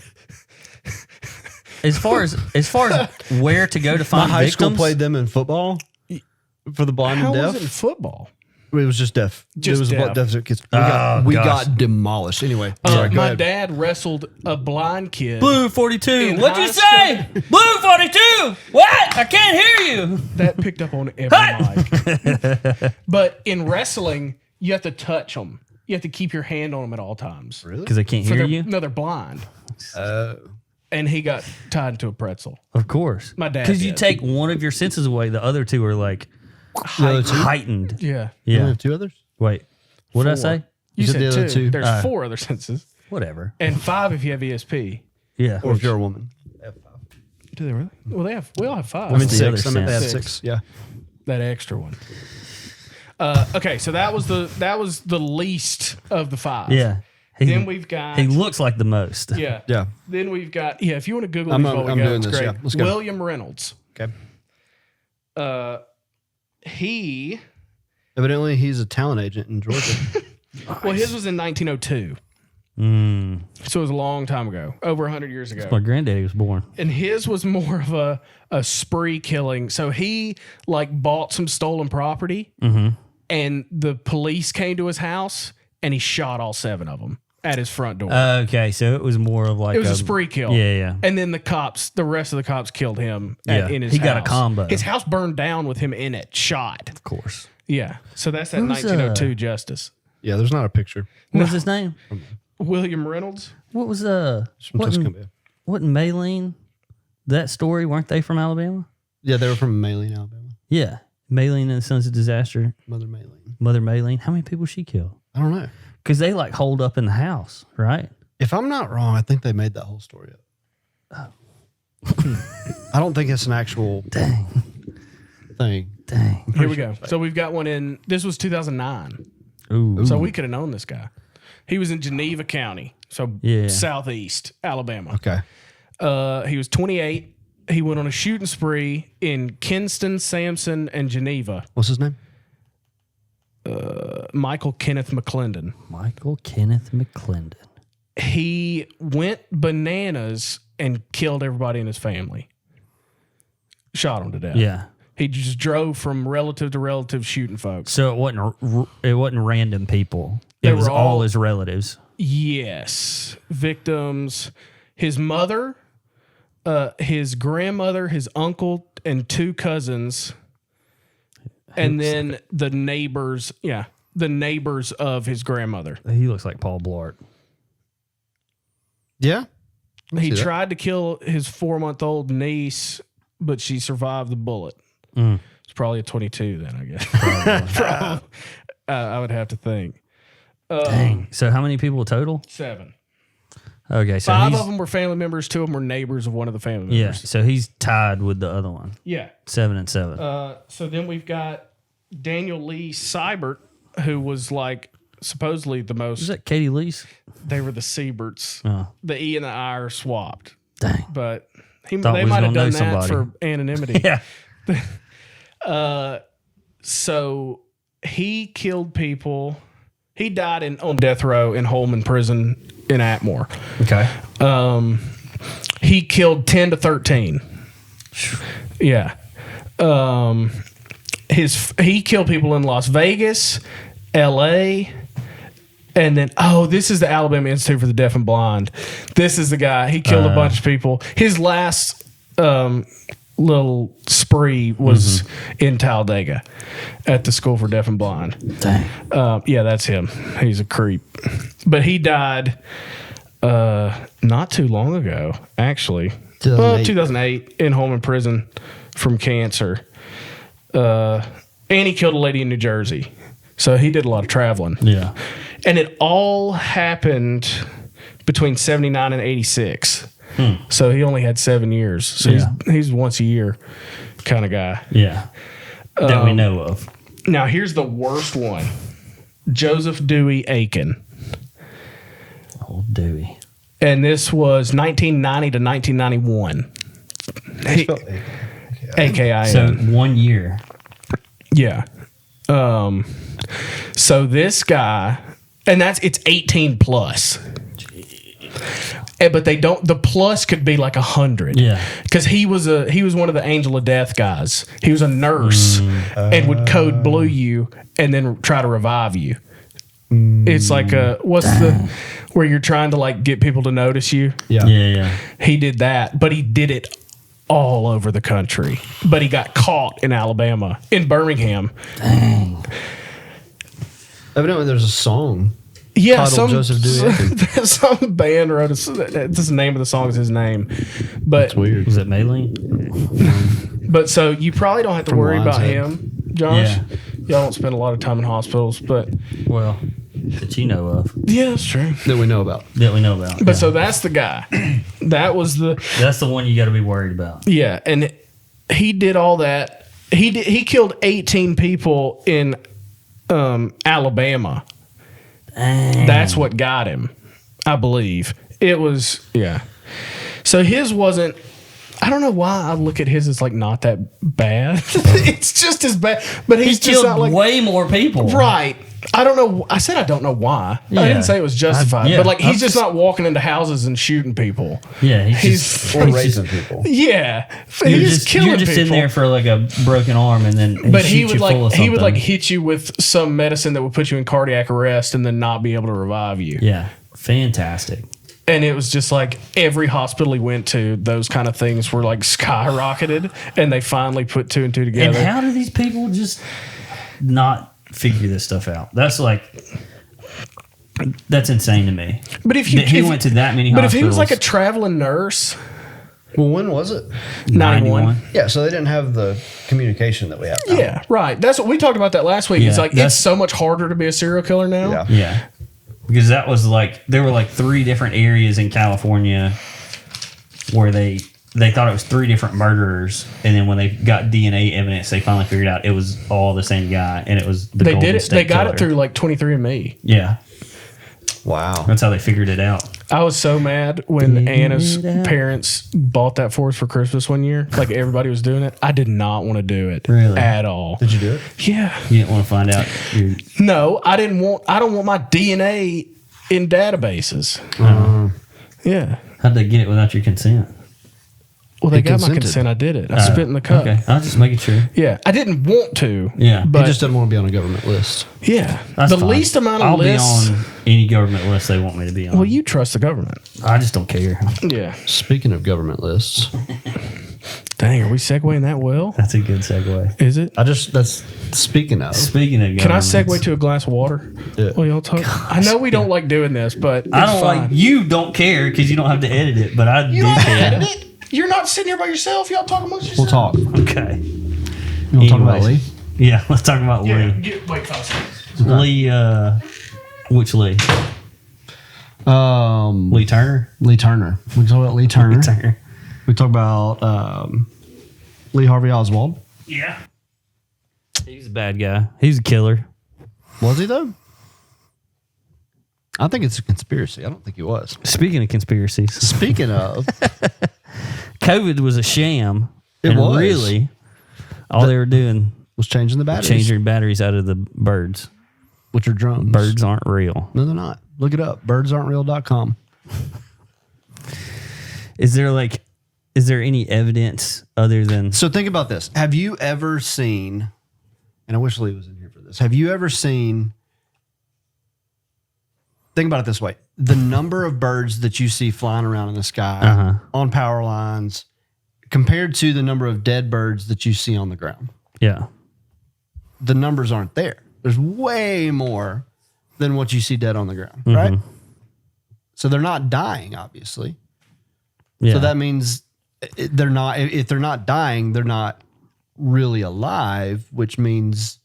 As far as where to go to find My high victims, school played them in football for the blind How and was deaf. it in football? It was just deaf. Just it was deaf. deaf kids. Oh, We gosh. got demolished. Anyway, sorry, go My ahead. dad wrestled a blind kid. Blue 42. In What'd you high say? Blue 42. What? I can't hear you. That picked up on every mic. But in wrestling, you have to touch them. You have to keep your hand on them at all times. Really? Because I can't hear you. No, they're blind. And he got tied into a pretzel. Of course. My dad Because you did. take one of your senses away, the other 2 are like The other 2? heightened. Yeah. You only Yeah. have 2 others? Wait. What did I 4. say? You said said the other 2. 2. There's 4 other senses. Whatever. And 5 if you have ESP. Yeah. Or if you're a woman. Do they really? Well, we all have 5. I mean, the other 6. I meant they have sense? 6. Yeah. That extra one. Okay, so that was the least of the 5. Yeah. Then we've got. He looks like the most. Yeah. Yeah. Then we've got. Yeah. If you want to Google I'm these while we go, doing it's this, great. yeah. Let's go. William Reynolds. Okay. He. Evidently, he's a talent agent in Georgia. Well, his was in 1902, so it was a long time ago, over 100 years ago. My granddaddy was born. And his was more of a spree killing. So he like bought some stolen property, and the police came to his house, and he shot all 7 of them at his front door. Okay, so it was more of like it was a spree kill. Yeah. And then the rest of the cops killed him Yeah. in his He house. got a combo. His house burned down with him in it, shot. Of course. Yeah. So that's that Who's, 1902 justice. Yeah, there's not a picture. What was his name? William Reynolds. What was It's from Tuscaloosa. wasn't Maylene that story? Weren't they from Alabama? Yeah, they were from Maylene, Alabama. Yeah. Maylene and the Sons of Disaster. Mother Maylene. Mother Maylene. How many people she killed? I don't know. Because they like holed up in the house, right? If I'm not wrong, I think they made that whole story up. I don't think it's an actual Dang. thing. Dang. Here we go. So we've got one in. This was 2009. Ooh. So we could have known this guy. He was in Geneva County, so Yeah. southeast Alabama. Okay. He was 28. He went on a shooting spree in Kinston, Sampson, and Geneva. What's his name? Michael Kenneth McClendon. Michael Kenneth McClendon. He went bananas and killed everybody in his family. Shot him to death. Yeah. He just drove from relative to relative shooting folks. So it wasn't random people. They It was were all all- his relatives. Yes. Victims. His mother, his grandmother, his uncle, and 2 cousins. And then the neighbors. Yeah. The neighbors of his grandmother. He looks like Paul Blart. Yeah. He see that. tried to kill his 4-month-old niece, but she survived the bullet. It's probably a 22 then, I guess. Probably. I would have to think. Dang. So how many people total? 7. Okay, so 5 he's of them were family members. 2 of them were neighbors of one of the family yeah. members. So he's tied with the other one. Yeah. 7 and 7. So then we've got Daniel Lee Seibert, who was like supposedly the most. Is that Katie Lee's? They were the Seiberts. Oh, The E and the I are swapped, dang. but Thought they we was might have gonna done know that somebody. for anonymity. Yeah. So he killed people. He died on death row in Holman Prison in Atmore. Okay. He killed 10 to 13. Yeah. He killed people in Las Vegas, L.A., and then, this is the Alabama Institute for the Deaf and Blind. This is the guy. He killed a bunch of people. His last little spree was in Talladega at the School for Deaf and Blind. Dang. Yeah, that's him. He's a creep. But he died not too long ago, actually. 2008 in home in prison from cancer. And he killed a lady in New Jersey. So he did a lot of traveling. Yeah. And it all happened between 79 and 86. So he only had 7 years. So he's once a year kind of guy. Yeah. That we know of. Now, here's the worst one. Joseph Dewey Aiken. Old Dewey. And this was 1990 to 1991. AKIN. So 1 year. Yeah. So this guy, and it's 18 plus. But they don't. The plus could be like 100. Yeah, because he was one of the Angel of Death guys. He was a nurse and would code blue you and then try to revive you. It's like where you're trying to like get people to notice you. Yeah. He did that, but he did it all over the country. But he got caught in Alabama, in Birmingham. Dang. Evidently, there's a song. Yeah, Joseph Dewey. Some band wrote this is the name of the song is his name. But That's weird. Was it Maylene? But so you probably don't have to worry about Lionshead. him, Josh. Yeah. Y'all don't spend a lot of time in hospitals, but Well, that you know of. yeah, that's true. That we know about. But so that's the guy. That's the one you got to be worried about. yeah, and he did all that. He killed 18 people in Alabama. Dang. That's what got him, I believe. It was So his wasn't. I don't know why I look at his as like not that bad. It's just as bad, but he's just killed not like way more people. right. I don't know. I said I don't know why. I didn't say it was justified, but like he's just not walking into houses and shooting people. Yeah, Or raping people. Yeah, He's killing you're just people. in there for like a broken arm, and then But he shoot would you full of he would like something. hit you with some medicine that would put you in cardiac arrest and then not be able to revive you. Yeah, fantastic. And it was just like every hospital he went to, those kind of things were like skyrocketed, and they finally put 2 and 2 together. And how do these people just not figure this stuff out? That's insane to me. But if he went to that many but hospitals. if he was like a traveling nurse, Well, when was it? 91. Yeah, so they didn't have the communication that we have now. Yeah, right. That's what we talked about that last week. Yeah, It's like it's so much harder to be a serial killer now. Yeah. Yeah. Because that was like, there were like 3 different areas in California where they thought it was 3 different murderers. And then when they got DNA evidence, they finally figured out it was all the same guy. And it was the They Golden did it. State They got Killer. it through like 23andMe. Yeah. Wow. That's how they figured it out. I was so mad when Anna's parents bought that for us for Christmas one year. Like everybody was doing it. I did not want to do it Really? at all. Did you do it? Yeah. You didn't want to find out. No, I don't want my DNA in databases. Yeah. How'd they get it without your consent? Well, they He got my consented. consent. I did it. I spit in the cup. Okay. I was just making sure. Yeah. I didn't want to. Yeah. He But just didn't want to be on a government list. yeah. That's the fine. least amount of I'll lists. be on any government list they want me to be on. Well, you trust the government. I just don't care. Yeah. Speaking of government lists, Dang, are we segueing that well? That's a good segue. Is it? that's speaking of. Speaking of Can I governments, segue to a glass of water? Yeah. Well, y'all talk. I know we don't like doing this, but I it's don't fine. like, you don't care because you don't have to edit it, but I You do don't have to care. edit it. You're not sitting here by yourself. Y'all talk amongst We'll yourselves. talk. Okay. You want to talk about Lee? Yeah, let's talk about Yeah. Lee. Wait, 5 seconds. Lee, which Lee? Lee Turner? Lee Turner. We can talk about Lee Turner. Lee Turner. We talk about Lee Harvey Oswald. Yeah. He's a bad guy. He's a killer. Was he though? I think it's a conspiracy. I don't think he was. Speaking of conspiracies, Speaking of, COVID was a sham. It and was. Really, all they were doing was changing the batteries, changing batteries out of the birds. which are drones. Birds aren't real. No, they're not. Look it up. Birdsaren'treal.com. Is there any evidence other than So think about this. Have you ever seen, and I wish Lee was in here for this. Have you ever seen, think about it this way. The number of birds that you see flying around in the sky on power lines compared to the number of dead birds that you see on the ground. yeah? The numbers aren't there. There's way more than what you see dead on the ground, right? So they're not dying, obviously. Yeah. So that means they're not. If they're not dying, they're not really alive, which means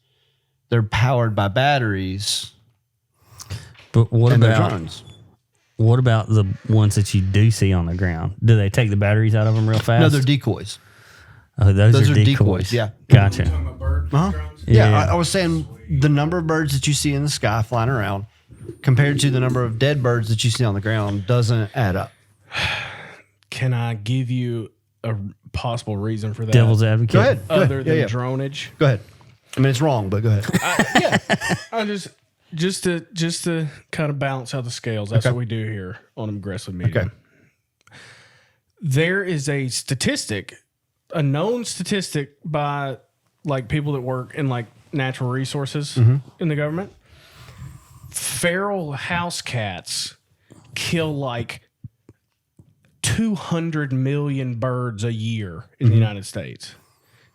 they're powered by batteries. But what and about drones. What about the ones that you do see on the ground? Do they take the batteries out of them real fast? No, they're decoys. Oh, those are decoys. decoys. Yeah. Gotcha. Uh-huh. Yeah. Yeah, I was saying the number of birds that you see in the sky flying around compared to the number of dead birds that you see on the ground doesn't add up. Can I give you a possible reason for that? Devil's advocate. Go ahead. Other than dronage. Go ahead. I mean, it's wrong, but go ahead. I just to kind of balance out the scales. That's what we do here on Aggressive Media. Okay. There is a known statistic by like people that work in like natural resources in the government. Feral house cats kill like 200 million birds a year in the United States.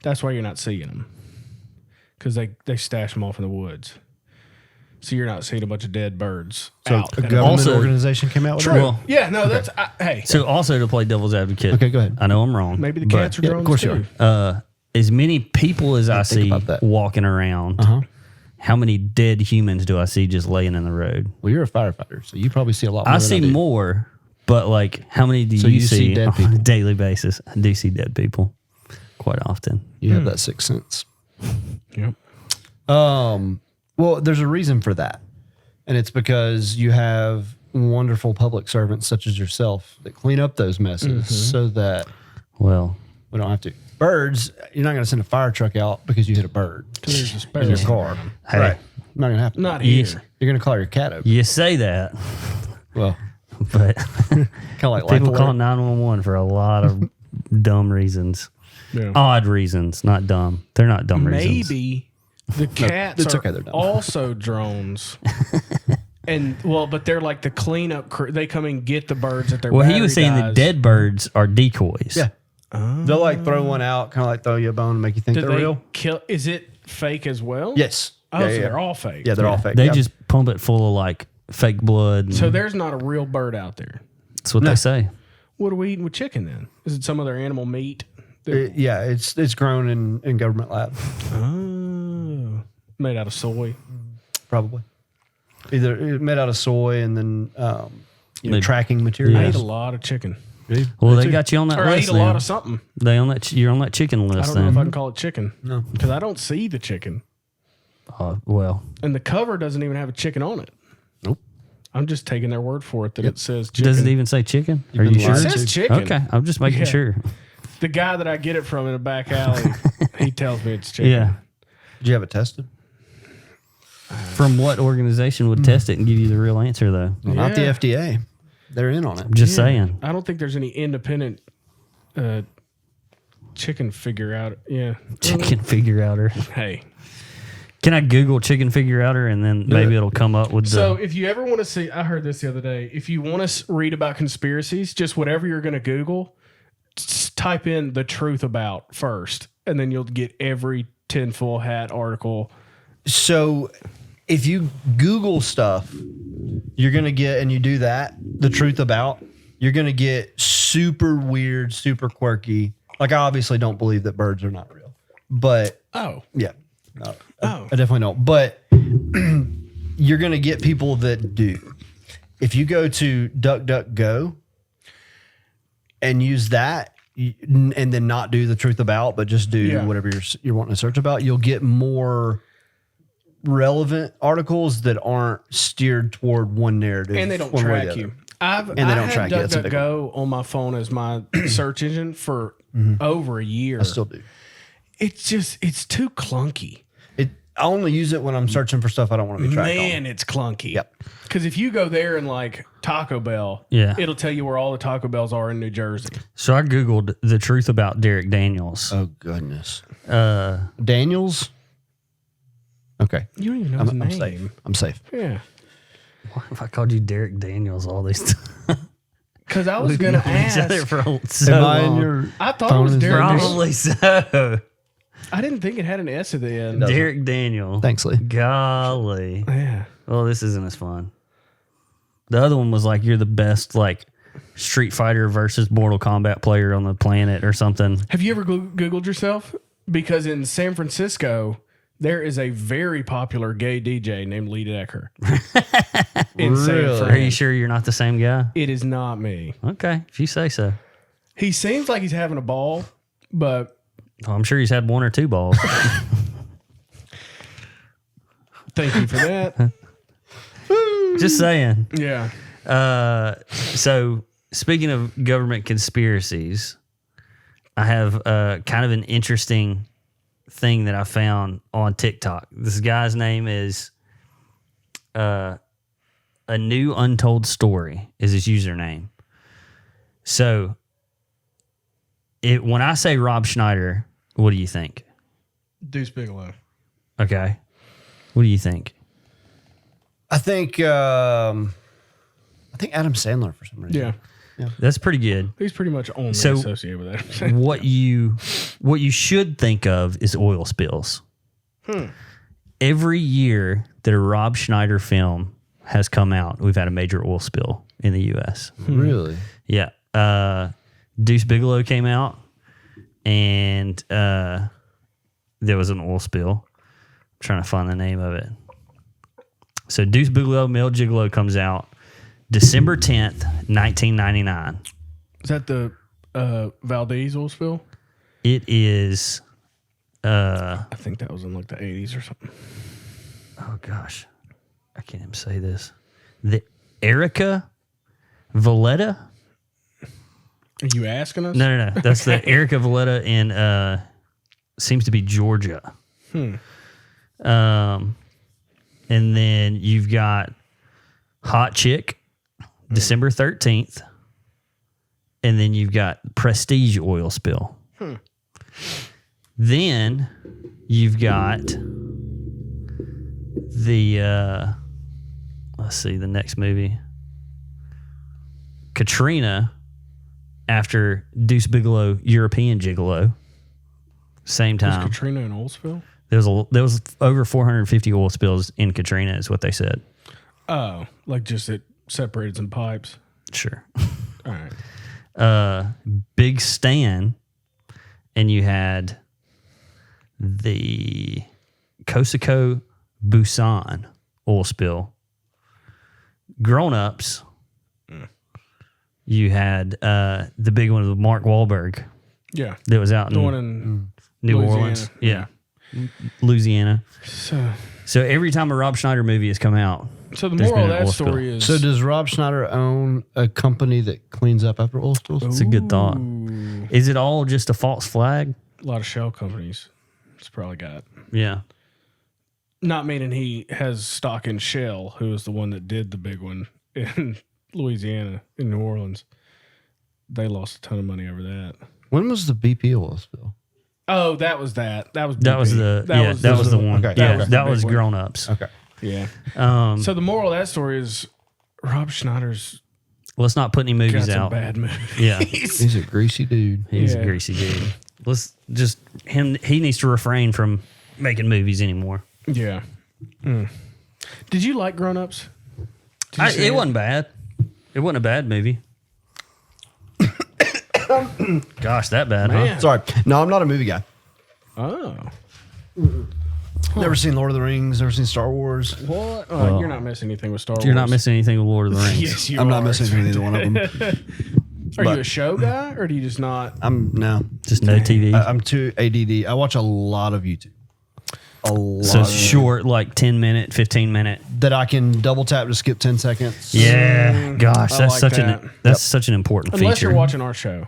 That's why you're not seeing them, because they stash them off in the woods. So you're not seeing a bunch of dead birds out. A government organization came out with that? Well, yeah, no, that's hey. So also to play devil's advocate. Okay, go ahead. I know I'm wrong. Maybe the cats are drones of course too. you are. As many people as I see about that. walking around, how many dead humans do I see just laying in the road? Well, you're a firefighter, so you probably see a lot more I than see do. more, but like how many do you see dead on people? a daily basis? I do see dead people quite often. You have that sixth sense. Yep. Well, there's a reason for that. And it's because you have wonderful public servants such as yourself that clean up those messes so that Well, we don't have to. Birds, you're not going to send a fire truck out because you hit a bird There's a in sparrow. your car. hey, Right. Not going to happen. Not you, here. You're going to call your cat over. you say that, Well, but kind of like people life call alert. 911 for a lot of dumb reasons. Yeah. Odd reasons, not dumb. They're not dumb reasons. Maybe the cats it's are okay, they're dumb. also drones. And but they're like the cleanup crew. They come and get the birds that they're. Well, he was saying the dead birds are decoys. Yeah. They'll like throw one out, kind of like throw you a bone and make you think Do they're they real. kill? Is it fake as well? Yes. Oh, so they're all fake. Yeah, they're all fake. They Yeah. just pump it full of like fake blood. So there's not a real bird out there. That's what they say. What are we eating with chicken then? Is it some other animal meat? Yeah, it's grown in government labs, Oh, made out of soy. probably. Either made out of soy and then Maybe. tracking I material. ate a lot of chicken. Well, they got you on that Or I list. ate a lot then. of something. They on that. You're on that chicken I list don't know if I then. can call it chicken. No. Because I don't see the chicken. Well, And the cover doesn't even have a chicken on it. Nope. I'm just taking their word for it that it says chicken. does it even say chicken? Are been you sure? It lied says to. chicken. Okay, I'm just making Yeah. sure. The guy that I get it from in a back alley, he tells me it's chicken. Yeah. Did you have it tested? From what organization would test it and give you the real answer, though? Well, not the Yeah. FDA. They're in on it. Just saying. I don't think there's any independent chicken figure out. Yeah. Chicken figure outer. Hey. Can I Google chicken figure outer and then maybe it'll come up with So the. if you ever want to see, I heard this the other day. If you want to read about conspiracies, just whatever you're going to Google, just type in the truth about first, and then you'll get every tinfoil hat article. So if you Google stuff, you're going to get, and you do that, the truth about, you're going to get super weird, super quirky. Like, I obviously don't believe that birds are not real, but Oh. yeah, no, Oh. I definitely don't. But you're going to get people that do. If you go to DuckDuckGo and use that, and then not do the truth about, but just do whatever you're wanting to search about, you'll get more relevant articles that aren't steered toward one narrative. And they don't one way or the track other. you. I they don't had track you. That's a big DuckDuckGo on my phone as my search engine for over a year. I still do. It's too clunky. I only use it when I'm searching for stuff I don't want to be tracked on. Man, it's clunky. Yep. Because if you go there and like Taco Bell, Yeah. it'll tell you where all the Taco Bells are in New Jersey. So I Googled the truth about Derek Daniels. Oh, goodness. Daniels? Okay. You don't even know his I'm name. safe. I'm safe. Yeah. Why have I called you Derek Daniels all these times? Because I was going to Each other ask. for so Am I in long. your I thought it phone was is Derek. Daniels? Probably so. I didn't think it had an S at the end. doesn't. Derek Daniel. Thanks, Lee. Golly. Yeah. Well, this isn't as fun. The other one was like you're the best like Street Fighter versus Mortal Kombat player on the planet or something. Have you ever Googled yourself? Because in San Francisco, there is a very popular gay DJ named Lee Decker. In San Fran. Are you sure you're not the same guy? It is not me. Okay, if you say so. He seems like he's having a ball, but I'm sure he's had one or two balls. thank you for that. Just saying. Yeah. So speaking of government conspiracies, I have kind of an interesting thing that I found on TikTok. This guy's name is A New Untold Story is his username. So when I say Rob Schneider, what do you think? Deuce Bigelow. Okay. What do you think? I think Adam Sandler for some reason. Yeah. That's pretty good. He's pretty much only associated with that. what you should think of is oil spills. Every year that a Rob Schneider film has come out, we've had a major oil spill in the U.S. Really? Yeah. Deuce Bigelow came out, and there was an oil spill. I'm trying to find the name of it. So Deuce Bigelow, Male Gigolo comes out December 10th, 1999. Is that the Valdez oil spill? It is. I think that was in like the 80s or something. Oh, gosh. I can't even say this. The Erica Valletta? Are you asking us? No. That's the Erica Valletta in, seems to be Georgia. And then you've got Hot Chick, December 13th. And then you've got Prestige oil spill. Then you've got the, let's see, the next movie. Katrina after Deuce Bigelow, European Gigolo. Same time. Was Katrina an oil spill? There was over 450 oil spills in Katrina is what they said. Oh, like just it separated some pipes. Sure. All right. Big Stan, and you had the Cosico Busan oil spill. Grown Ups, you had the big one with Mark Wahlberg. Yeah. That was out The in one in New Louisiana. Orleans. Yeah. Louisiana. So every time a Rob Schneider movie has come out. the there's moral of been an that oil story spill. is... So does Rob Schneider own a company that cleans up after oil spills? It's a good thought. Ooh. Is it all just a false flag? A lot of shell companies. It's probably got... Yeah. Not meaning he has stock in Shell, who was the one that did the big one in Louisiana, in New Orleans. They lost a ton of money over that. When was the BP oil spill? Oh, that was that. That was That was the one. Okay. Yeah, Okay. that was Big one. Grown Ups. Okay. Yeah. So the moral of that story is Rob Schneider's let's not put any got movies some out. bad movies. Yeah, He's a greasy dude. he's Yeah. a greasy dude. Let's just he needs to refrain from making movies anymore. Yeah. Did you like Grown Ups? It wasn't bad. It wasn't a bad movie. Gosh, that bad, huh? Man. Sorry. No, I'm not a movie guy. Oh. Never seen Lord of the Rings. Never seen Star Wars. What? Oh, you're not missing anything with Star Wars. You're not missing anything with Lord of the Rings. Yes, you I'm are. not missing either one of them. Are but- you a show guy or do you just not? No. Just no TV. I'm too ADD. I watch a lot of YouTube. A lot. So short, like 10-minute, 15-minute. that I can double tap to skip 10 seconds. Yeah, gosh, I that's like such that. such an important Unless feature. you're watching our show.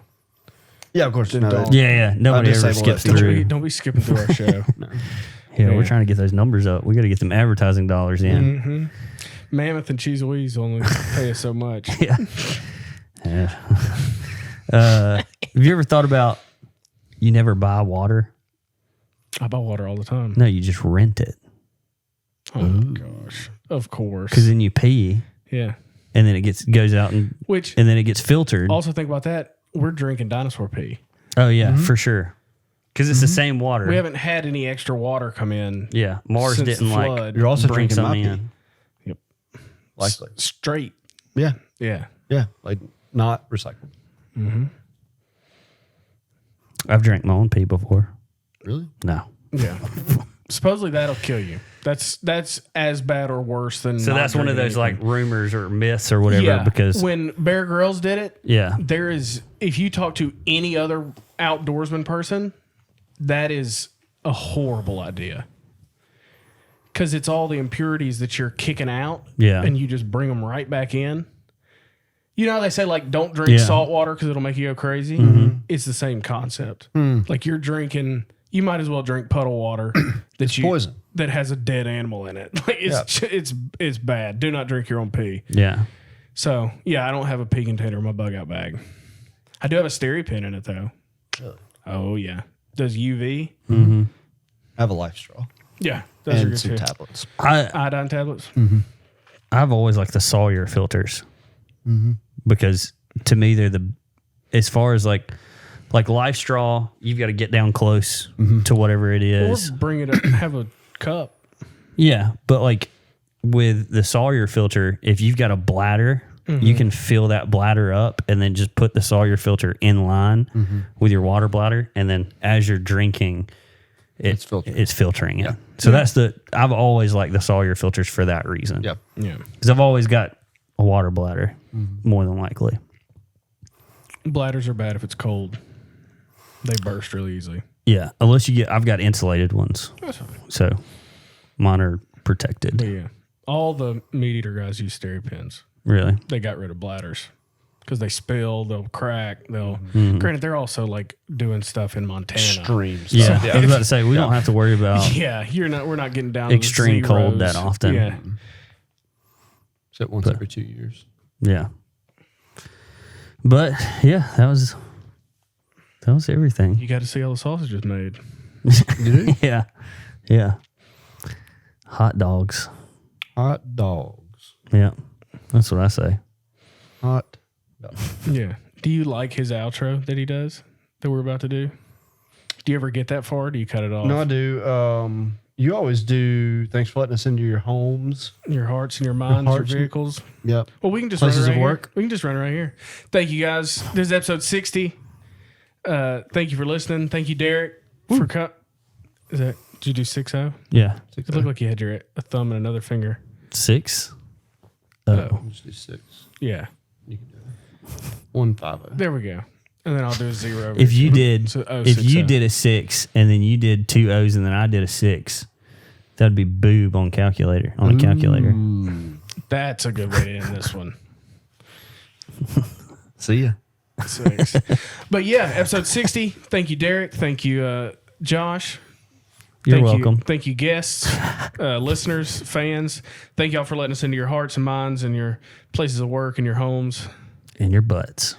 Yeah, of course. No, don't. Yeah, nobody ever disable skips that feature. through. Don't be skipping through our show. Yeah, we're Yeah. trying to get those numbers up. We got to get them advertising dollars in. Mammoth and Cheese Louise only pay us so much. Yeah. Have you ever thought about you never buy water? I buy water all the time. No, you just rent it. Oh my gosh. Of course. Because then you pee, Yeah. and then it goes out and then it gets filtered. Also think about that. We're drinking dinosaur pee. Oh yeah, for sure. Because it's the same water. We haven't had any extra water come in. Yeah, Mars since didn't the like flood. You're also bring drinking some my pee. in. Likely. Straight. Yeah. Yeah. Yeah. Like not recycled. Mm-hmm. I've drank my own pee before. Really? No. Yeah. Supposedly that'll kill you. That's as bad or worse than. So not that's one of drinking those anything. like rumors or myths or whatever. Yeah, Because when Bear Grylls did it, there is, if you talk to any other outdoorsman person, that is a horrible idea. Because it's all the impurities that you're kicking out, and you just bring them right back in. You know how they say, like, don't drink salt water because it'll make you go crazy? Mm-hmm. It's the same concept. Like, you're drinking, you might as well drink puddle water poison that has a dead animal in it. Like, it's bad. Do not drink your own pee. Yeah. So, yeah, I don't have a pee container in my bug out bag. I do have a SteriPen in it, though. Really? Oh, yeah. Does UV? Mm-hmm. I have a life straw. Yeah. Those are And good some too. tablets. Iodine tablets? Mm-hmm. I've always liked the Sawyer filters. Mm-hmm. Because to me, they're as far as like Life Straw, you've got to get down close to whatever it is. Or bring it up, have a cup. Yeah. But like with the Sawyer filter, if you've got a bladder, you can fill that bladder up and then just put the Sawyer filter in line with your water bladder. And then as you're drinking, it's filtering it. So I've always liked the Sawyer filters for that reason. Yep. Yeah. Because I've always got a water bladder, more than likely. Bladders are bad if it's cold. They burst really easily. Yeah, unless I've got insulated ones. That's fine. So mine are protected. But yeah. All the meat eater guys use SteriPens. Really? They got rid of bladders. Because they spill, they'll crack, Granted, they're also like doing stuff in Montana. Extreme stuff. Yeah, I was about to say, we don't have to worry about we're not getting down extreme to cold that often. Yeah. Except once every 2 years. Yeah. But yeah, that was everything. You got to see how the sausage is made. Yeah. Yeah. Hot dogs. Hot dogs. Yeah. That's what I say. Hot dogs. Yeah. Do you like his outro that he does that we're about to do? Do you ever get that far? Or do you cut it off? No, I do. You always do. Thanks for letting us into your homes, your hearts and your minds, your vehicles. Yep. Well, we can just places run right of work. Here. We can just run right here. Thank you guys. This is episode 60. Thank you for listening. Thank you, Derek, for did you do 6-0? Yeah. It looked like you had a thumb and another finger. 6? Oh. Just do 6. Yeah. You can do it. 1-5. There we go. And then I'll do a 0. If you did, if you 6-0. did a 6 and then you did 2 O's and then I did a 6, that'd be boob on a calculator. That's a good way to end this one. See ya. 6. But yeah, episode 60. Thank you, Derek. Thank you, Josh. You're welcome. Thank you, guests, listeners, fans. Thank y'all for letting us into your hearts and minds and your places of work and your homes. And your butts.